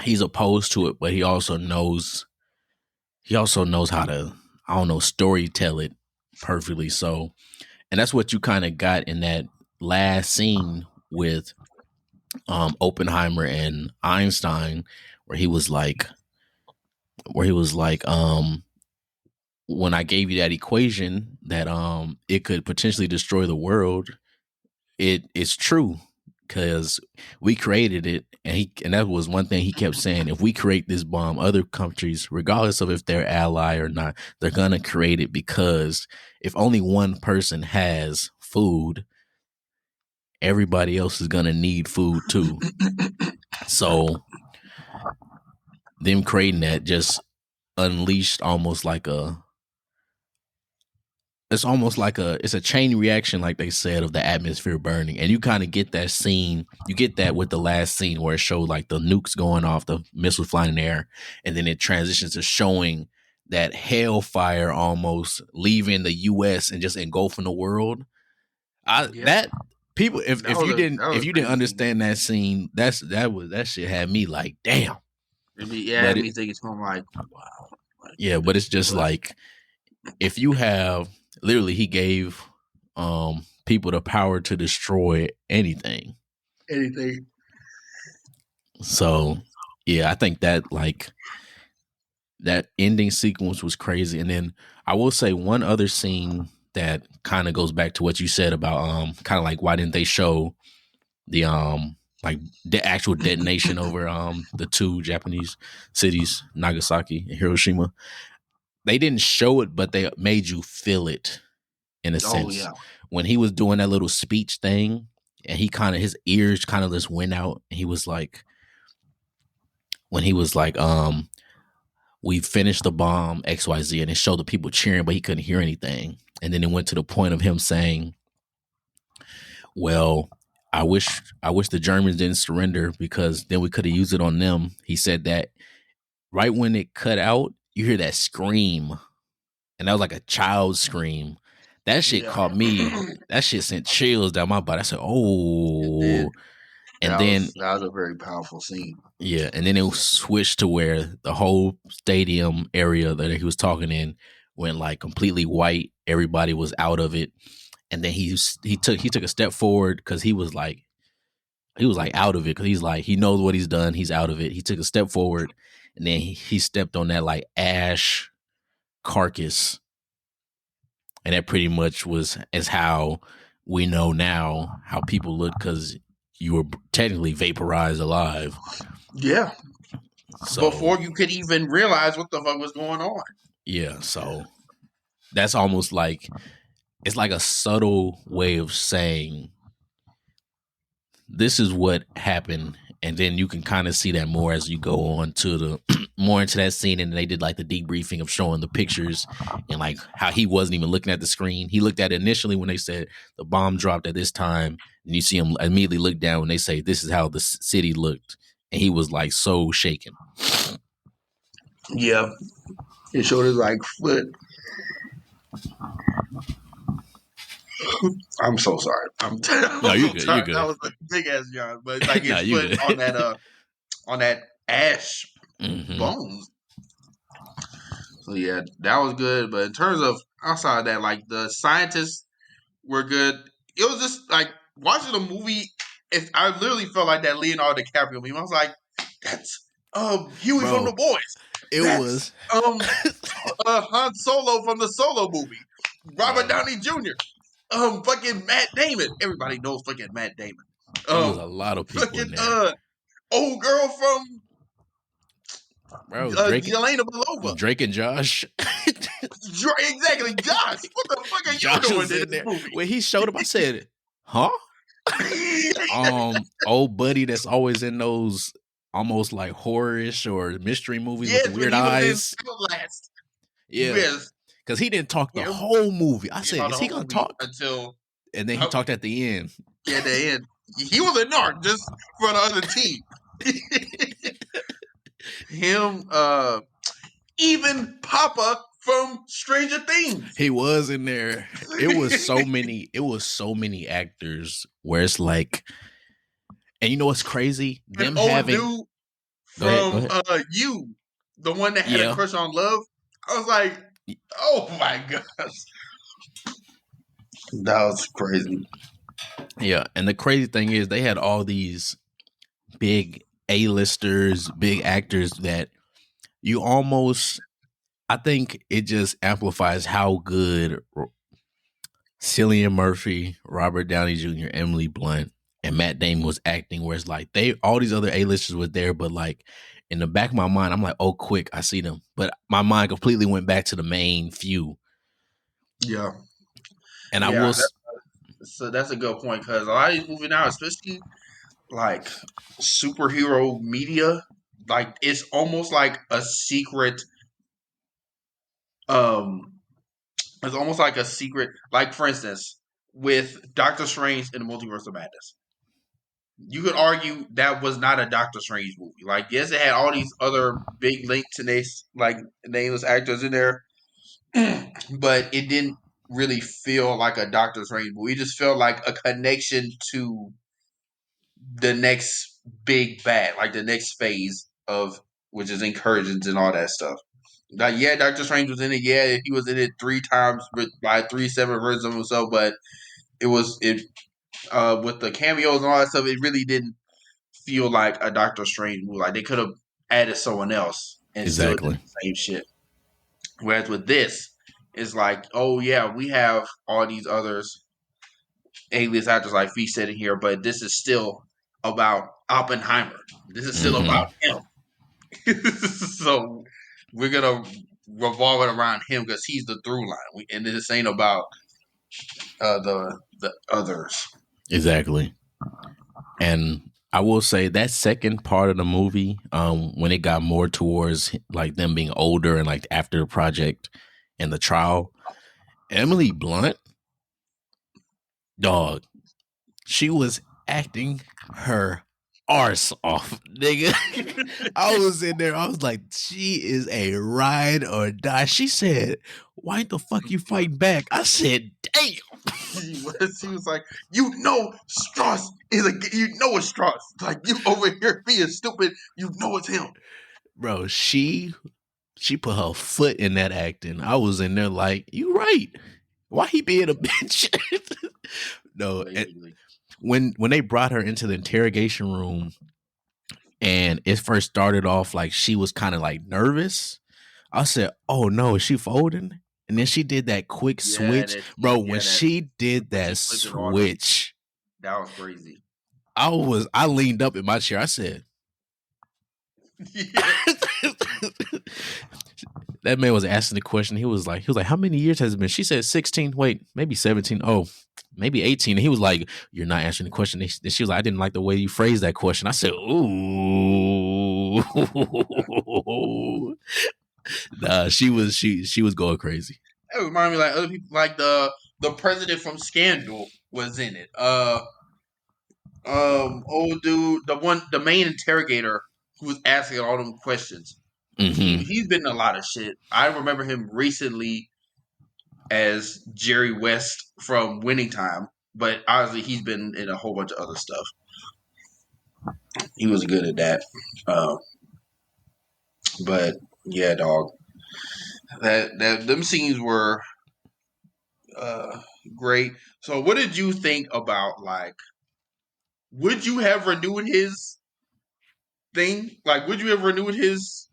he's opposed to it, but he also knows how to, I don't know, story tell it perfectly. So, and that's what you kind of got in that last scene with Oppenheimer and Einstein, where he was like, when I gave you that equation that it could potentially destroy the world, it's true, because we created it, and that was one thing he kept saying. If we create this bomb, other countries, regardless of if they're ally or not, they're gonna create it, because if only one person has food, everybody else is gonna need food too. So them creating that just unleashed it's a chain reaction, like they said, of the atmosphere burning. And you kind of get that scene, you get that with the last scene where it showed like the nukes going off, the missiles flying in the air, and then it transitions to showing that hellfire almost leaving the US and just engulfing the world. That people, if you didn't understand that scene, that shit had me like, damn.
Had me thinking, like, wow.
Yeah, but it's just like, if you have, literally, he gave people the power to destroy anything. So, yeah, I think that, like, that ending sequence was crazy. And then I will say one other scene that kind of goes back to what you said about kind of like, why didn't they show the like the actual detonation over the two Japanese cities, Nagasaki and Hiroshima? They didn't show it, but they made you feel it in a sense. Yeah. When he was doing that little speech thing, and his ears kind of just went out, and he was like, we finished the bomb, XYZ, and it showed the people cheering, but he couldn't hear anything. And then it went to the point of him saying, well, I wish the Germans didn't surrender, because then we could have used it on them. He said that right when it cut out, you hear that scream, and that was like a child scream. That shit caught me. That shit sent chills down my body. I said, "Oh!" And that
was a very powerful scene.
Yeah, and then it switched to where the whole stadium area that he was talking in went like completely white. Everybody was out of it, and then he took a step forward, because he was like out of it, because he's like, he knows what he's done. He's out of it. He took a step forward, and then he stepped on that like ash carcass, and that pretty much is how we know now how people look, because you were technically vaporized alive.
Yeah. So, before you could even realize what the fuck was going on.
Yeah. So that's almost like, it's like a subtle way of saying, this is what happened. And then you can kind of see that more as you go on to the more into that scene. And they did like the debriefing of showing the pictures, and like how he wasn't even looking at the screen. He looked at it initially when they said the bomb dropped at this time, and you see him immediately look down when they say this is how the city looked, and he was like so shaken.
Yeah, it showed his like foot. I'm so sorry.
No, you're good. You're good.
That was a big ass yawn, but like his foot on that ash bones. So yeah, that was good. But in terms of outside of that, like the scientists were good. It was just like watching the movie. I literally felt like that Leonardo DiCaprio meme. I was like, that's Huey from The Boys.
Was
Han Solo from the Solo movie. Robert Downey Jr. Fucking Matt Damon. Everybody knows fucking Matt Damon.
There was a lot of people in there.
old girl from
Yelena
Belova.
Drake and Josh.
Exactly, Josh. What the fuck are
Josh
you doing
was in
in this
there.
movie?
When he showed up, I said, huh? Old buddy that's always in those almost like horror-ish or mystery movies with the weird eyes.
Outlast.
Yeah.
Yes.
Because he didn't talk the whole movie. I said, is he going to talk?
Until...
And then he talked at the end.
Yeah, at the end. He was a narc just for the other team. Him, even Papa from Stranger Things.
He was in there. It was so many actors where it's like, and you know what's crazy? Them having
dude from You, the one that had a crush on Love. I was like, oh my gosh. That was crazy.
Yeah, and the crazy thing is they had all these big A-listers, big actors that you almost, I think it just amplifies how good Cillian Murphy, Robert Downey Jr., Emily Blunt, and Matt Damon was acting, where it's like all these other A-listers were there, but like in the back of my mind, I'm like, oh, quick, I see them. But my mind completely went back to the main few.
Yeah.
And I was...
So that's a good point, because a lot of these movies now, especially like superhero media, like it's almost like a secret. It's almost like a secret. Like for instance, with Doctor Strange in the Multiverse of Madness, you could argue that was not a Doctor Strange movie. Like, yes, it had all these other big linked to this, like nameless actors in there, but it didn't really feel like a Doctor Strange movie. It just felt like a connection to the next big bad, like the next phase of, which is Incursions and all that stuff. Like, yeah, Doctor Strange was in it. Yeah, he was in it 3 times by 3 separate versions of himself, but it with the cameos and all that stuff, it really didn't feel like a Doctor Strange movie. Like, they could have added someone else and still did the same shit. Whereas with this, it's like, oh yeah, we have all these others, A-list actors like Feeq said in here, but this is still about Oppenheimer. This is still about him. So we're gonna revolve it around him because he's the through line, and this ain't about the others.
Exactly. And I will say that second part of the movie, when it got more towards like them being older and like after the project and the trial, Emily Blunt, dog, she was acting her arse off, nigga. I was in there. I was like, she is a ride or die. She said, why the fuck you fighting back? I said, damn.
She was like, Strauss is it's Strauss. Like, you over here being stupid, it's him.
Bro, she put her foot in that acting. I was in there like, you right. Why he being a bitch? No, when they brought her into the interrogation room and it first started off like she was kind of like nervous, I said, oh no, is she folding? And then she did that quick switch. When she did that switch,
that was crazy.
I leaned up in my chair. I said, that man was asking the question. He was like, how many years has it been? She said 16. Wait, maybe 17. Oh, maybe 18. And he was like, you're not answering the question. And she was like, I didn't like the way you phrased that question. I said, ooh. Nah, she was going crazy.
It reminded me like other people, like the president from Scandal was in it. Old dude, the main interrogator who was asking all them questions.
Mm-hmm.
He's been in a lot of shit. I remember him recently as Jerry West from Winning Time, but obviously he's been in a whole bunch of other stuff. He was good at that. But yeah, dog. That them scenes were great. So what did you think about, like, would you have renewed his thing? Like, would you have renewed his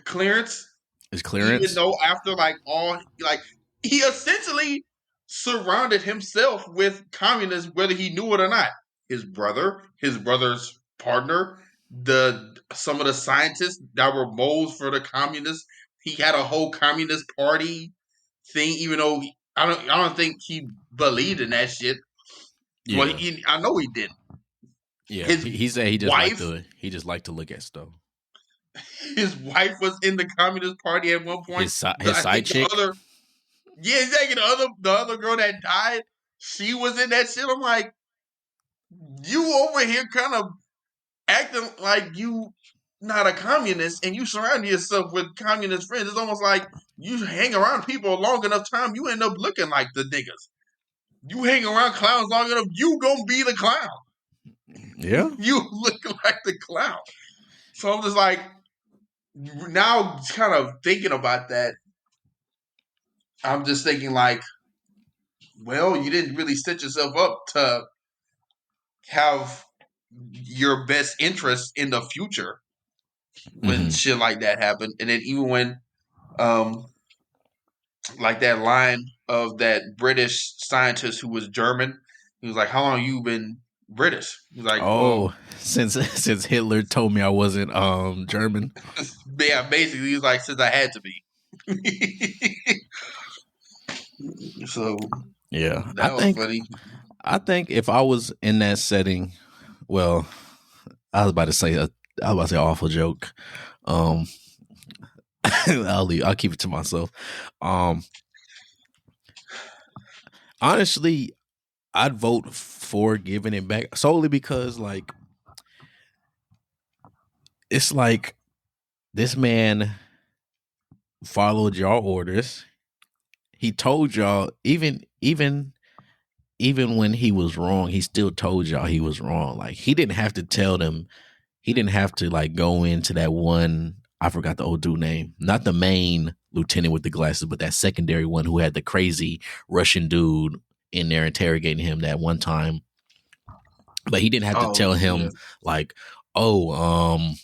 clearance?
His clearance?
Even though after he essentially surrounded himself with communists, whether he knew it or not. His brother, his brother's partner, some of the scientists that were moles for the communists. He had a whole communist party thing, even though I don't think he believed in that shit.
Yeah.
Well, I know he didn't.
Yeah, he said he just liked to look at stuff.
His wife was in the Communist Party at one point.
His side chick.
Exactly. The other girl that died, she was in that shit. I'm like, you over here kind of acting like you not a communist, and you surround yourself with communist friends. It's almost like you hang around people a long enough time, you end up looking like the niggas. You hang around clowns long enough, you gonna be the clown.
Yeah.
You look like the clown. So I'm just like, now kind of thinking about that, I'm just thinking like, well, you didn't really set yourself up to have your best interest in the future when shit like that happened. And then even when like that line of that British scientist who was German, he was like, how long you been British? He's like, well,
since Hitler told me I wasn't German.
Yeah, basically he's like, since I had to be. So
yeah,
that was funny.
I think if I was in that setting, well, I was about to say awful joke. I'll keep it to myself. Honestly, I'd vote for giving it back solely because, like, it's like this man followed y'all orders. He told y'all, even when he was wrong, he still told y'all he was wrong. Like, he didn't have to tell them. He didn't have to like go into that one. I forgot the old dude name. Not the main lieutenant with the glasses, but that secondary one who had the crazy Russian dude in there interrogating him that one time. But he didn't have to tell him like, I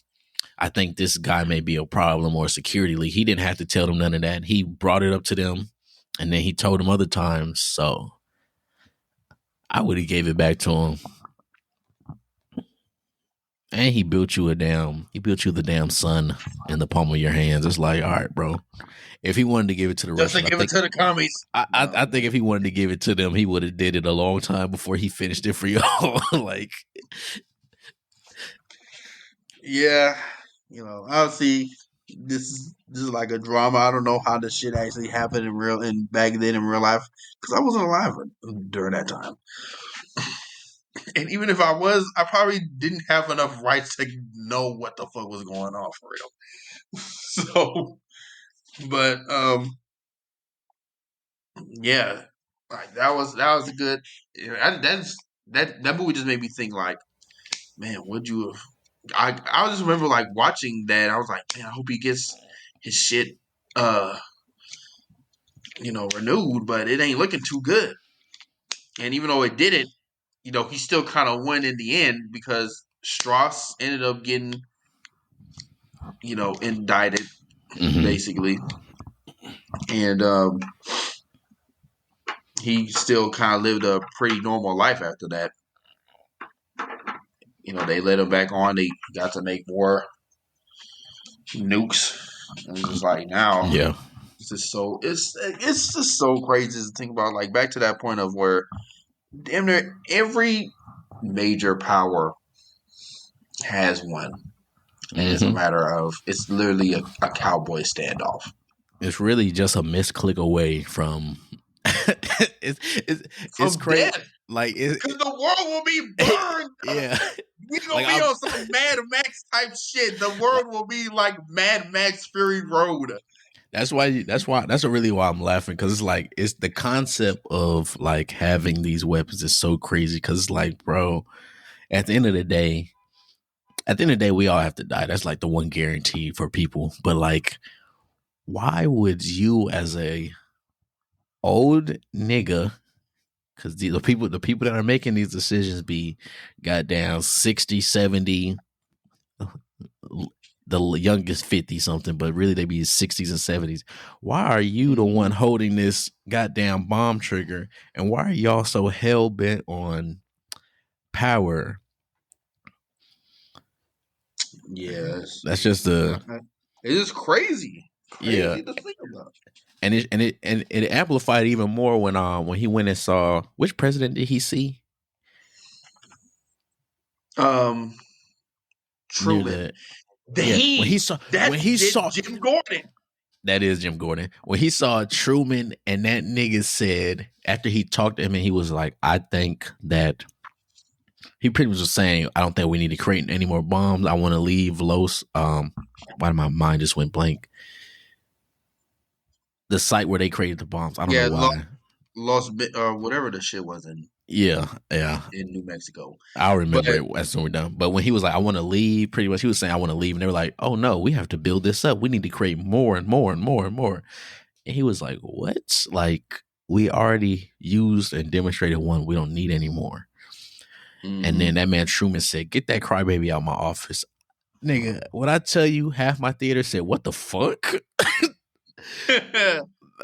think this guy may be a problem or a security leak. He didn't have to tell them none of that. He brought it up to them, and then he told them other times. So I would have gave it back to him. And he built you the damn sun in the palm of your hands. It's like, all right, bro. If he wanted to give it to the Russians,
give it to the commies.
I think if he wanted to give it to them, he would have did it a long time before he finished it for y'all. Like,
yeah, obviously this is like a drama. I don't know how this shit actually happened back then in real life because I wasn't alive during that time. And even if I was, I probably didn't have enough rights to know what the fuck was going on for real. So, but yeah, like that was a good. That movie just made me think like, man, would you have? I just remember like watching that. I was like, man, I hope he gets his shit, renewed, but it ain't looking too good. And even though it didn't, he still kind of won in the end because Strauss ended up getting, indicted, basically. And he still kind of lived a pretty normal life after that. They let him back on. They got to make more nukes. And it's just like now,
yeah,
it's just so crazy to think about. Like back to that point of where damn near every major power has one. And it's a matter of, it's literally a cowboy standoff.
It's really just a misclick away from it's crazy.
Death.
Like,
because the world will be burned.
Yeah,
we gonna be on some Mad Max type shit. The world will be like Mad Max Fury Road.
That's really why I'm laughing, because it's like, it's the concept of like having these weapons is so crazy, because it's like, bro, at the end of the day, we all have to die. That's like the one guarantee for people. But like, why would you as a old nigga, because the people that are making these decisions be goddamn 60, 70, the youngest 50 something, but really they be 60s and 70s. Why are you the one holding this goddamn bomb trigger? And why are y'all so hell bent on power?
Yes,
that's just the.
It is crazy to think about.
And it amplified even more when he went and saw, which president did he see?
Truman.
When he saw
Jim Gordon.
That is Jim Gordon. When he saw Truman and that nigga said, after he talked to him, and he was like, I think that he pretty much was saying, I don't think we need to create any more bombs. I want to leave Los. Why my mind just went blank? The site where they created the bombs. I don't know why.
Los whatever the shit was in.
Yeah.
In New Mexico.
I'll remember it as soon as we're done. But when he was like, I want to leave, pretty much he was saying, I want to leave. And they were like, oh no, we have to build this up. We need to create more and more and more and more. And he was like, what? Like, we already used and demonstrated one. We don't need any more. Mm-hmm. And then that man Truman said, get that crybaby out of my office. Nigga, when I tell you, half my theater said, what the fuck?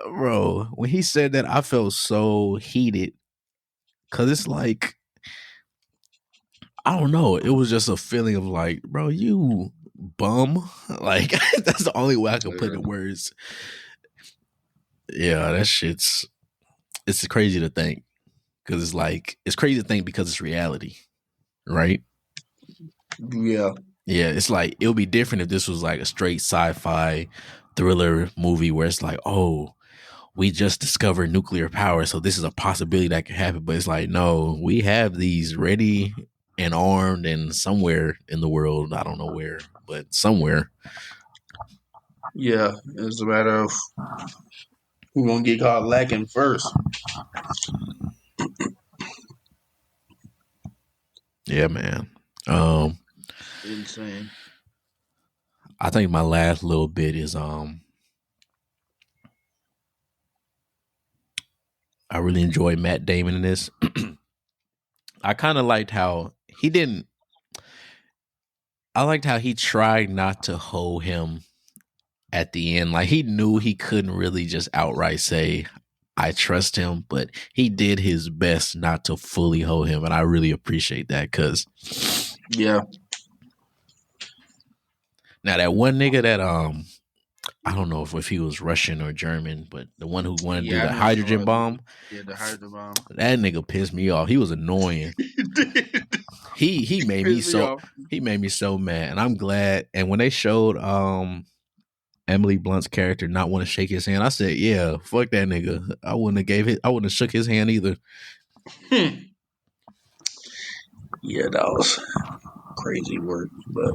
Bro, when he said that, I felt so heated. Because it's like, I don't know. It was just a feeling of like, bro, you bum. Like, that's the only way I can put the words. Yeah, that shit's, it's crazy to think. Because it's like, it's crazy to think because it's reality. Right?
Yeah.
Yeah, it's like, it would be different if this was like a straight sci-fi thriller movie where it's like, oh, we just discovered nuclear power, so this is a possibility that could happen. But it's like, no, we have these ready and armed, and somewhere in the world, I don't know where, but somewhere.
Yeah, it's a matter of who's gonna get caught lacking first.
Yeah, man.
Insane.
I think my last little bit is I really enjoyed Matt Damon in this. I kind of liked how he didn't. I liked how he tried not to hold him at the end. Like, he knew he couldn't really just outright say, I trust him, but he did his best not to fully hold him. And I really appreciate that because.
Yeah.
Now, that one nigga that, I don't know if he was Russian or German, but the one who wanted to do the hydrogen bomb.
Yeah, the hydrogen bomb.
That nigga pissed me off. He was annoying. He made me so mad, and I'm glad. And when they showed Emily Blunt's character not want to shake his hand, I said, "Yeah, fuck that nigga. I wouldn't have shook his hand either."
Yeah, that was crazy work, but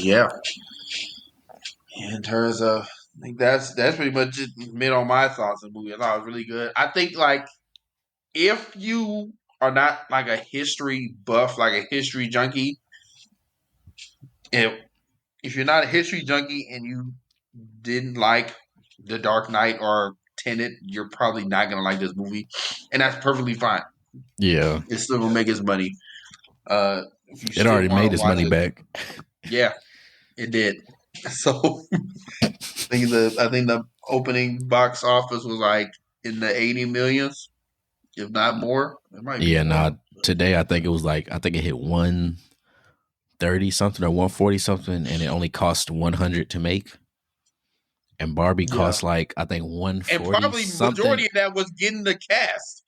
yeah. In terms of, I think that's pretty much it mid on my thoughts of the movie. I thought it was really good. I think, like, if you are not like a history buff, like a history junkie, if you're not a history junkie and you didn't like The Dark Knight or Tenet, you're probably not gonna like this movie, and that's perfectly fine.
Yeah,
it's still gonna make its money.
It already made its money back.
Yeah, it did. So I think the opening box office was like in the 80 millions, if not more. It might be more.
Today I think it hit 130 something or 140 something, and it only cost 100 to make. And Barbie cost like, I think 140
and probably
something.
Majority of that was getting the cast.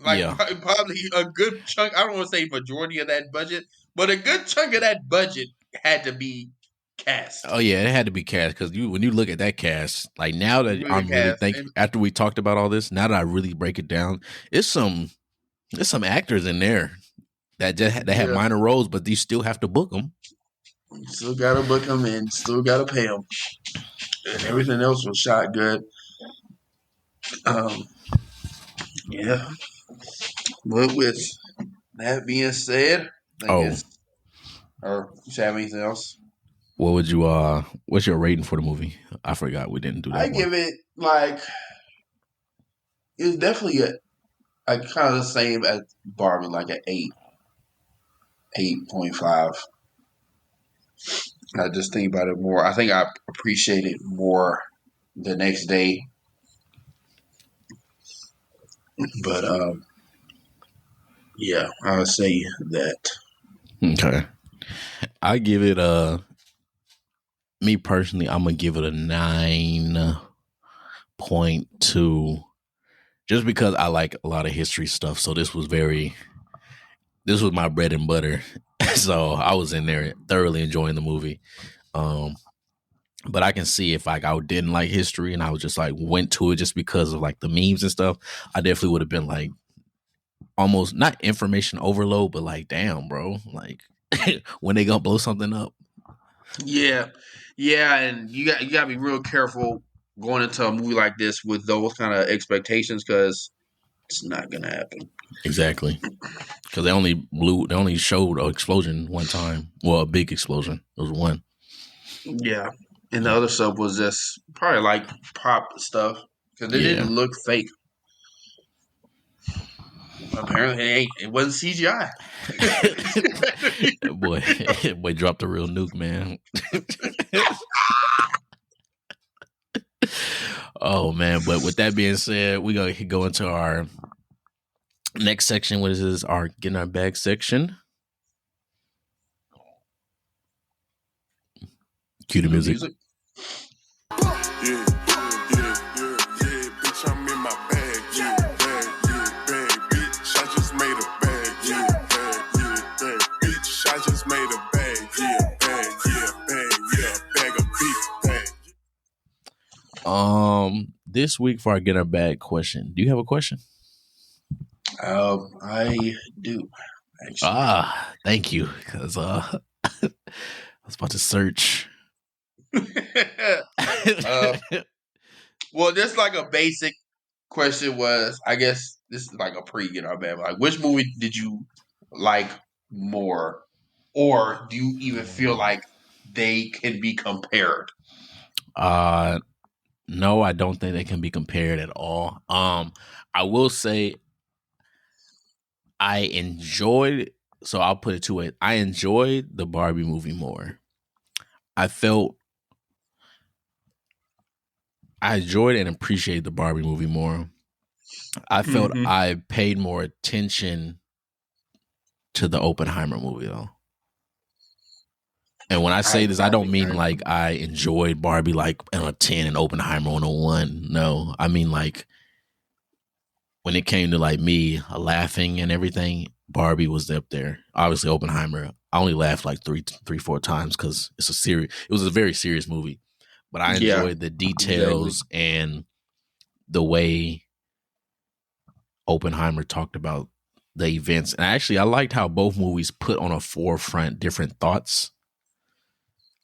Like, probably a good chunk. I don't want to say majority of that budget, but a good chunk of that budget had to be cast.
Oh yeah, it had to be cast, because when you look at that cast, like, now that I'm really thinking, after we talked about all this, now that I really break it down, there's some actors in there that have minor roles, but you still have to book them.
You still gotta book them and still gotta pay them, and everything else was shot good. Yeah. But with that being said, or you have anything else?
What would you what's your rating for the movie? I forgot we didn't do that.
I give it, like, it's definitely a kind of the same as Barbie, like an 8.5. I just think about it more. I think I appreciate it more the next day. But yeah, I would say that.
Okay. I give it me personally, I'm gonna give it a 9.2 just because I like a lot of history stuff. So this was my bread and butter. So I was in there thoroughly enjoying the movie. But I can see if like I didn't like history and I was just like went to it just because of like the memes and stuff, I definitely would have been like almost not information overload, but like, damn, bro, like when they gonna blow something up.
Yeah, and you got to be real careful going into a movie like this with those kind of expectations because it's not gonna happen.
Exactly, because they only showed an explosion one time. Well, a big explosion. It was one.
Yeah, and the other stuff was just probably like pop stuff because it didn't look fake. Apparently, it wasn't CGI.
boy dropped a real nuke, man. Oh man! But with that being said, we gonna go into our next section. What is this? Our getting our bag section. Cue the music. Yeah. Bitch, I'm in my bag. Yeah, bag, bitch. I just made a bag. Yeah, bag, bitch. I just made a bag. Yeah, bag of beef, bag. This week for our get our bag question. Do you have a question?
I do. Actually.
Thank you. Because I was about to search.
Well, just like a basic question was, I guess this is like a pre-get our bag. Like, which movie did you like more, or do you even feel like they can be compared?
No, I don't think they can be compared at all. I will say I enjoyed. So I'll put it to it. I enjoyed the Barbie movie more. I enjoyed and appreciated the Barbie movie more. I felt I paid more attention to the Oppenheimer movie though. And when I say this, I don't mean like I enjoyed Barbie like on a 10 and Oppenheimer on a 1. No, I mean like when it came to like me laughing and everything, Barbie was up there. Obviously, Oppenheimer, I only laughed like 4 times because it was a very serious movie. But I enjoyed the details and the way Oppenheimer talked about the events. And actually, I liked how both movies put on a forefront different thoughts.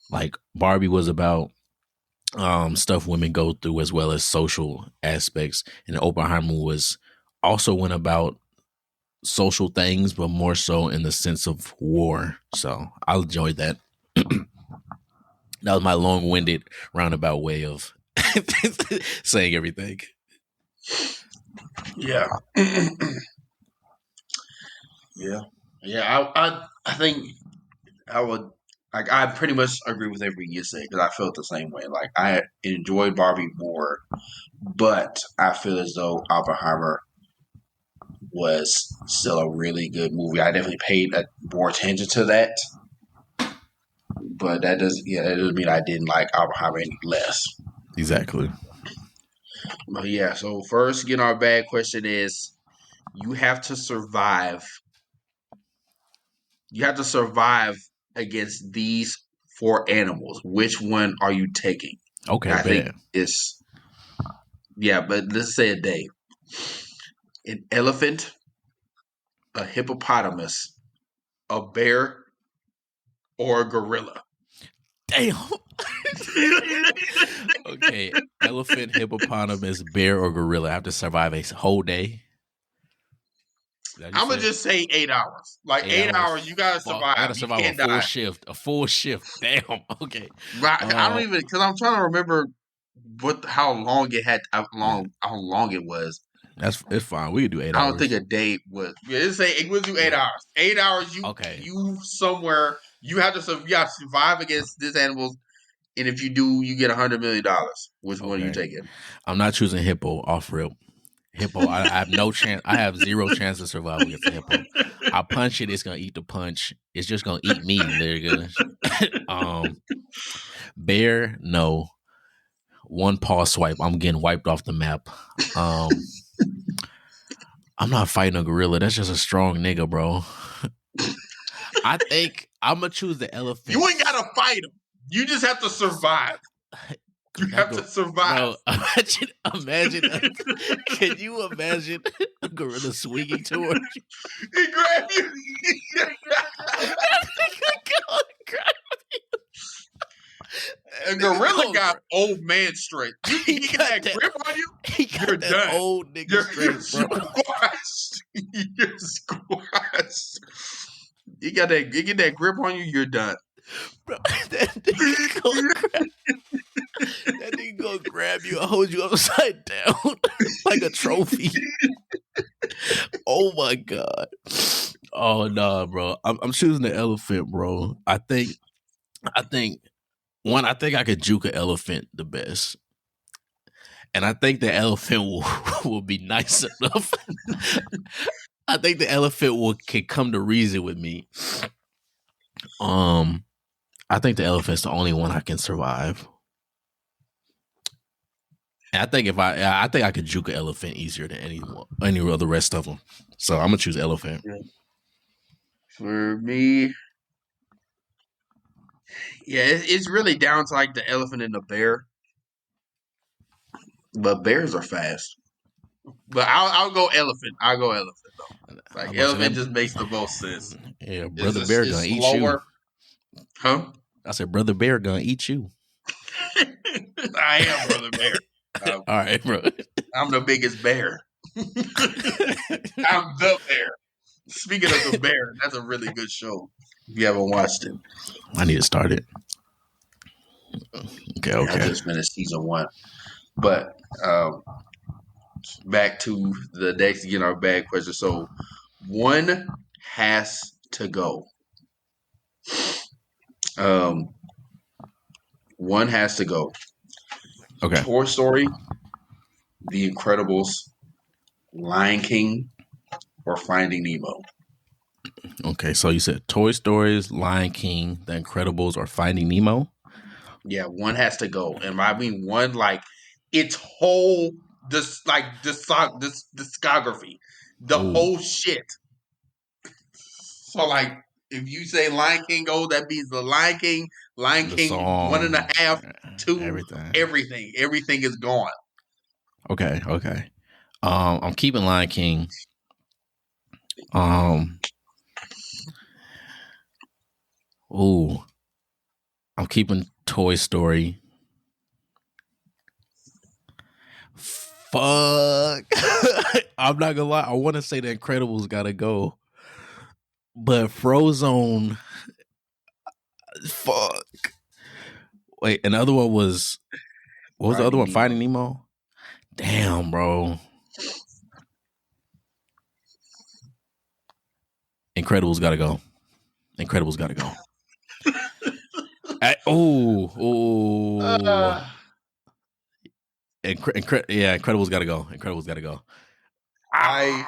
Like Barbie was about stuff women go through as well as social aspects, and Oppenheimer also went about social things, but more so in the sense of war. So I enjoyed that. That was my long-winded roundabout way of saying everything.
Yeah. I think I would like. I pretty much agree with everything you said because I felt the same way. Like I enjoyed Barbie more, but I feel as though Oppenheimer was still a really good movie. I definitely paid more attention to that, but that doesn't mean I didn't like Oppenheimer any less.
Exactly.
But yeah, so first, getting our bag question is: you have to survive. You have to survive against these 4 animals. Which one are you taking?
Okay,
I think it's but let's say a day. An elephant, a hippopotamus, a bear, or a gorilla.
Damn. Okay, elephant, hippopotamus, bear, or gorilla. I have to survive a whole day.
I'm gonna just say 8 hours. Like 8 hours, you gotta survive.
I gotta survive a full shift. A full shift. Damn. Okay.
I don't even because I'm trying to remember how long it was.
It's fine. We could do 8 hours.
I don't think a day was. Yeah, let's say it would do 8 hours. 8 hours. You somewhere. You have to survive against these animals, and if you do, you get $100 million. Which one are you taking?
I'm not choosing hippo off rip. Hippo, I have no chance. I have zero chance to survive against a hippo. I punch it, it's gonna eat the punch. It's just gonna eat me. There bear, no. One paw swipe, I'm getting wiped off the map. I'm not fighting a gorilla. That's just a strong nigga, bro. I think I'm gonna choose the elephant.
You ain't gotta fight him. You just have to survive. You have to survive.
Bro, imagine. Can you imagine a gorilla swinging towards you?
He grab you. A gorilla got old man strength. He got that grip on you. You're done.
Old nigga strength, bro.
Squashed. You're squashed. You get that grip on you. You're done.
Bro, that nigga gonna grab you and hold you upside down like a trophy. Oh my god. Oh nah, bro. I'm choosing the elephant, bro. I think I could juke an elephant the best. And I think the elephant will be nice enough. I think the elephant can come to reason with me. I think the elephant's the only one I can survive. And I think I think I could juke an elephant easier than any of the rest of them. So I'm gonna choose elephant.
For me, yeah, it's really down to like the elephant and the bear. But bears are fast. But I'll go elephant. I'll go elephant though. Like elephant just makes the most sense.
Yeah, brother bear gonna eat you.
Huh?
I said brother bear gonna eat you.
I am brother bear.
All right, bro.
I'm the biggest bear. I'm the bear. Speaking of the bear, that's a really good show. If you haven't watched it,
I need to start it. Okay.
I just finished season 1. But back to the next, our bad question. So one has to go. One has to go.
Okay.
Toy Story, The Incredibles, Lion King, or Finding Nemo.
Okay, so you said Toy Stories, Lion King, The Incredibles, or Finding Nemo?
Yeah, one has to go. And I mean one like its whole discography. The whole shit. So like if you say Lion King go, that means the Lion King song, 1.5, 2, everything. Everything is gone.
Okay. I'm keeping Lion King. I'm keeping Toy Story. Fuck. I'm not gonna lie. I want to say The Incredibles gotta go, but Frozone. Fuck. Wait, another one was. What was the other one? Nemo. Finding Nemo. Damn, bro. Incredibles gotta go. Incredibles gotta go. Incredibles gotta go. Incredibles gotta go.
I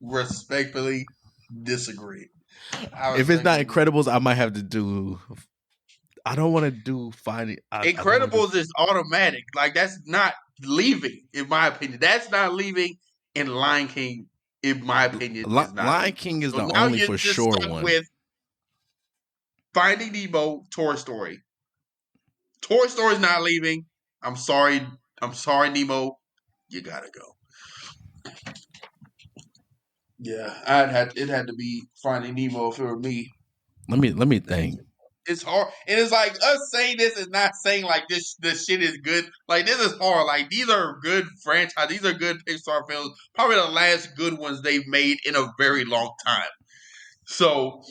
respectfully disagree.
If it's not Incredibles, I might have to do. I don't want to do Finding.
Incredibles is automatic. Like that's not leaving, in my opinion. That's not leaving. And Lion King, in my opinion, is not.
Lion King is the only for sure one. With
Finding Nemo, Toy Story. Toy Story's not leaving. I'm sorry, Nemo. You gotta go. Yeah, it had to be Finding Nemo if it were me.
Let me think.
It's hard, and it's like us saying this is not saying like this shit is good. Like this is hard. Like these are good franchise. These are good Pixar films. Probably the last good ones they've made in a very long time. So,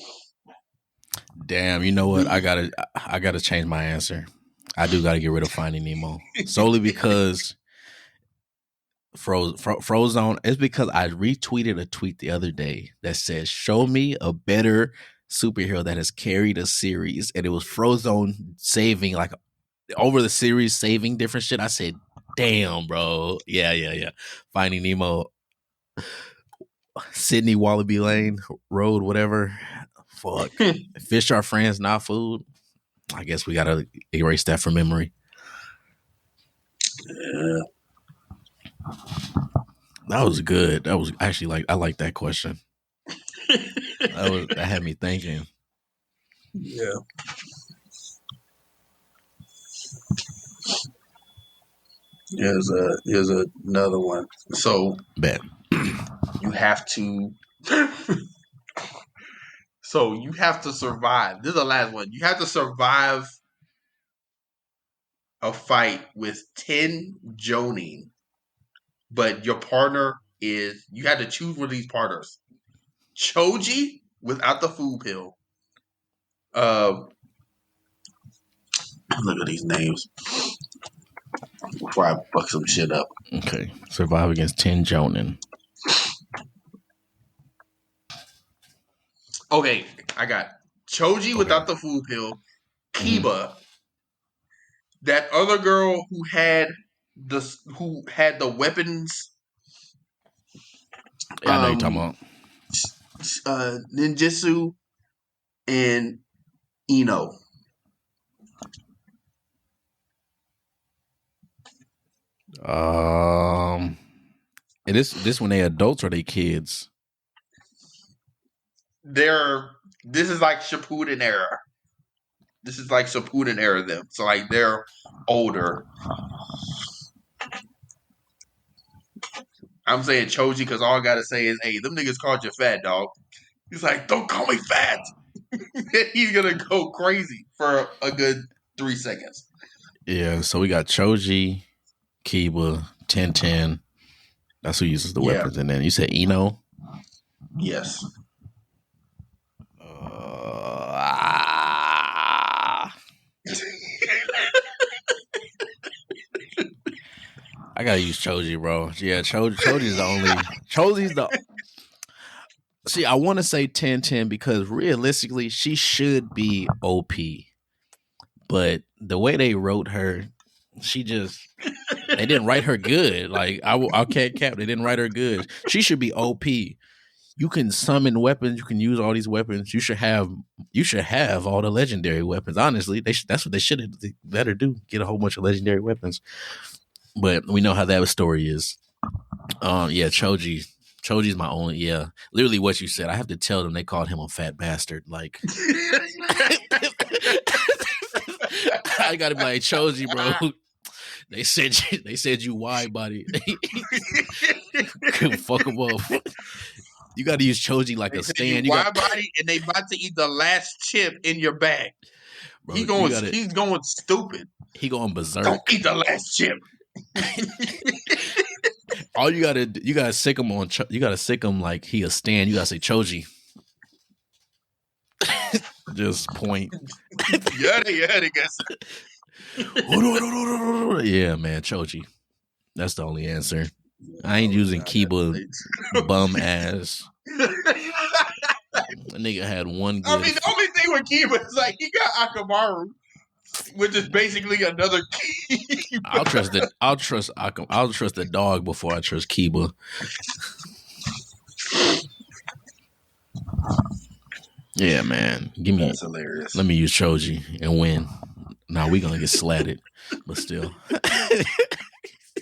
damn, you know what? I gotta change my answer. I do gotta get rid of Finding Nemo solely because Frozone. It's because I retweeted a tweet the other day that says, "Show me a better superhero that has carried a series," and it was Frozone saving like over the series, saving different shit. I said, Damn, bro. Yeah. Finding Nemo, Sydney Wallaby Lane Road, whatever. Fuck. Fish are friends, not food. I guess we gotta erase that from memory.
Yeah.
That was good. That was actually I like that question. That had me thinking.
Yeah. Here's another one. So
bet
you have to. So you have to survive. This is the last one. You have to survive a fight with 10 Jonin, but your partner is. You had to choose one of these partners. Choji without the food pill. Look at these names before I fuck some shit up.
Okay, survive against 10 Jonin.
Okay, I got Choji without the food pill, Kiba, that other girl who had the weapons.
Yeah, I know you're talking about.
Ninjutsu and Ino.
And this when they adults or they kids?
This is like Shippuden era. This is like Shippuden era them. So like they're older. I'm saying Choji because all I gotta say is, hey, them niggas called you fat, dog. He's like, don't call me fat. He's gonna go crazy for a good 3 seconds.
Yeah, so we got Choji, Kiba, 1010. That's who uses the weapons. And then you said Ino?
Yes.
I gotta use Choji, bro. Yeah, Choji's the only. Choji's the. See, I want to say 1010 because realistically, she should be OP. But the way they wrote her, they didn't write her good. Like I can't cap. They didn't write her good. She should be OP. You can summon weapons. You can use all these weapons. You should have all the legendary weapons. Honestly, that's what they should have better do. Get a whole bunch of legendary weapons. But we know how that story is. Yeah, Choji's my only. Yeah, literally what you said. I have to tell them they called him a fat bastard. Like, I gotta be like Choji, bro. They said you wide body. Fuck him up. You got to use Choji like a stand.
You wide body, and they about to eat the last chip in your bag. Bro, he's going stupid.
He going berserk.
Don't eat the last chip.
All you gotta sick him on. You gotta sick him like he a stand. You gotta say Choji. Just point.
Yeah, I guess.
Yeah, man, Choji. That's the only answer. I ain't using Kiba bum ass. That nigga had one good.
I mean, the only thing with Kiba is like he got Akamaru, which is basically another Kiba.
I'll trust the dog before I trust Kiba. Yeah, man.
That's hilarious.
Let me use Choji and win. Nah, we gonna get slatted, but still.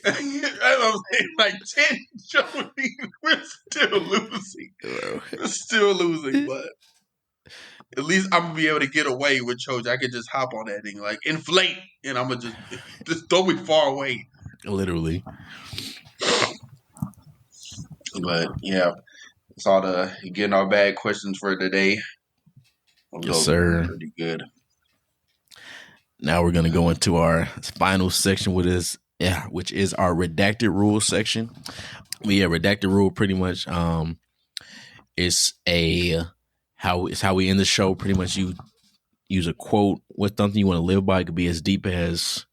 I'm saying, like 10 Jody, we're still losing. We're still losing, but at least I'm gonna be able to get away with Choji. I can just hop on that thing, like inflate, and I'm gonna just throw me far away.
Literally.
But yeah, it's all the getting our bad questions for today.
Yes, sir.
Pretty good.
Now we're gonna go into our final section which is our redacted rules section. Redacted rule pretty much it's how we end the show. Pretty much you use a quote, what's something you want to live by. It could be as deep as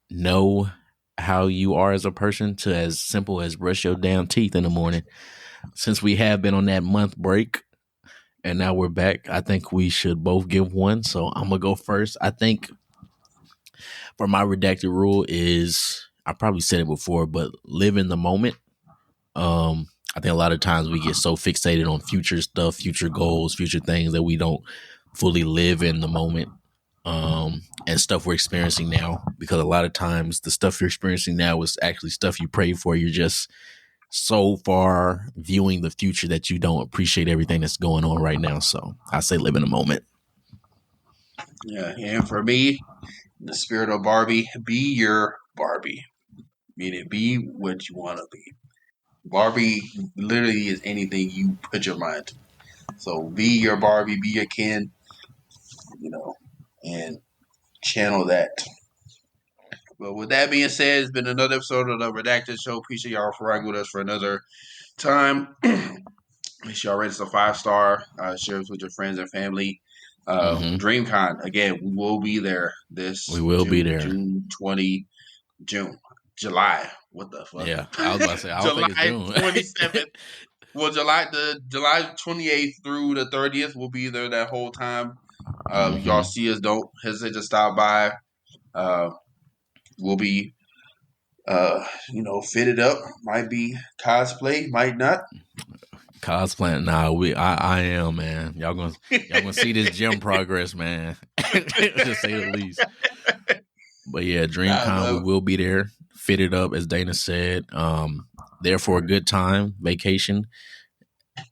know how you are as a person to as simple as brush your damn teeth in the morning. Since we have been on that month break and now we're back, I think we should both give one. So I'm gonna go first. I think for my redacted rule is I probably said it before, but live in the moment. I think a lot of times we get so fixated on future stuff, future goals, future things that we don't fully live in the moment. And stuff we're experiencing now, because a lot of times the stuff you're experiencing now is actually stuff you prayed for. You're just so far viewing the future that you don't appreciate everything that's going on right now. So I say live in the moment.
Yeah, and for me, the spirit of Barbie, be your Barbie. Meaning, be what you want to be. Barbie literally is anything you put your mind to. So be your Barbie, be your Ken, and channel that. But with that being said, it's been another episode of the Redacted Show. Appreciate y'all for riding with us for another time. Make sure y'all rate us a 5-star. Share us with your friends and family. DreamCon, again, we will be there July. What the fuck?
Yeah, I was about to say, I don't think it's June.
27th. Well, July 28th through the 30th, we'll be there that whole time. Y'all see us, don't hesitate to stop by. We'll be, fitted up. Might be cosplay, might not.
Cosplaying, I am, man. Y'all gonna see this gym progress, man. To say the least. But yeah, DreamCon, we will be there, fitted up, as Dana said. There for a good time, vacation,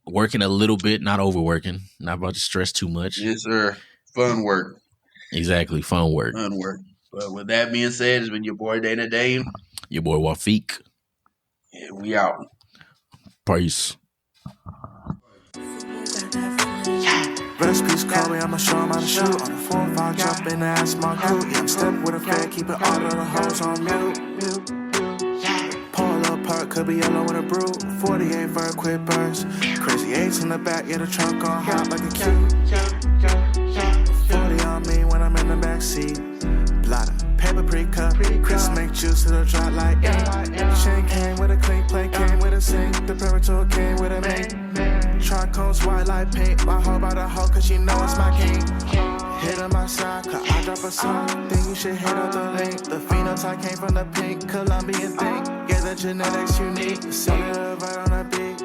working a little bit, not overworking, not about to stress too much.
Yes, sir. Fun work.
Exactly, fun work.
But with that being said, it's been your boy Dana Dane,
your boy Feeq,
and we out.
Peace.
Recipes call me, I'ma show 'em how to shoot. On the 4-5, jump in and ask my crew. Yeah, I'm stepping with a fad, keeping all of the hoes on mute. Pull a little part, could be yellow with a brew. 48 for a quick burst. Crazy 8s in the back, yeah, the trunk on hot like a cube. 40 on me when I'm in the backseat. Blotter, paper pre-cut. Chris make juice, it'll drop like ink. Chain came with a clean plate, came with a sink. The Peritor came with a mink. Tricones white like paint. My hoe by the hoe, cause she know it's my king. Hit on my side, cause I drop a song. Think you should hit up the link. The phenotype came from the pink Colombian thing. Yeah, the genetics unique. Cellular right on the beat.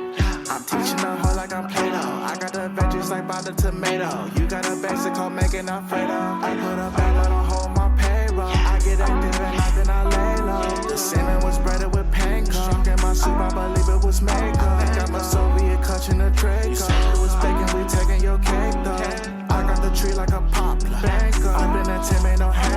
I'm teaching the hoe like I'm Play-Doh. I got the veggies like by the tomato. You got a basic called making Alfredo. I put a bag on a hold my payroll. I get active at night, then I lay low. The salmon was breaded with panko. Struck in my soup, I believe it was mango. Got my Soviet clutching the Draco. You said it was bacon, we taking your cake though. I got the tree like a poplar. Bango. I've been at 10, ain't no hand.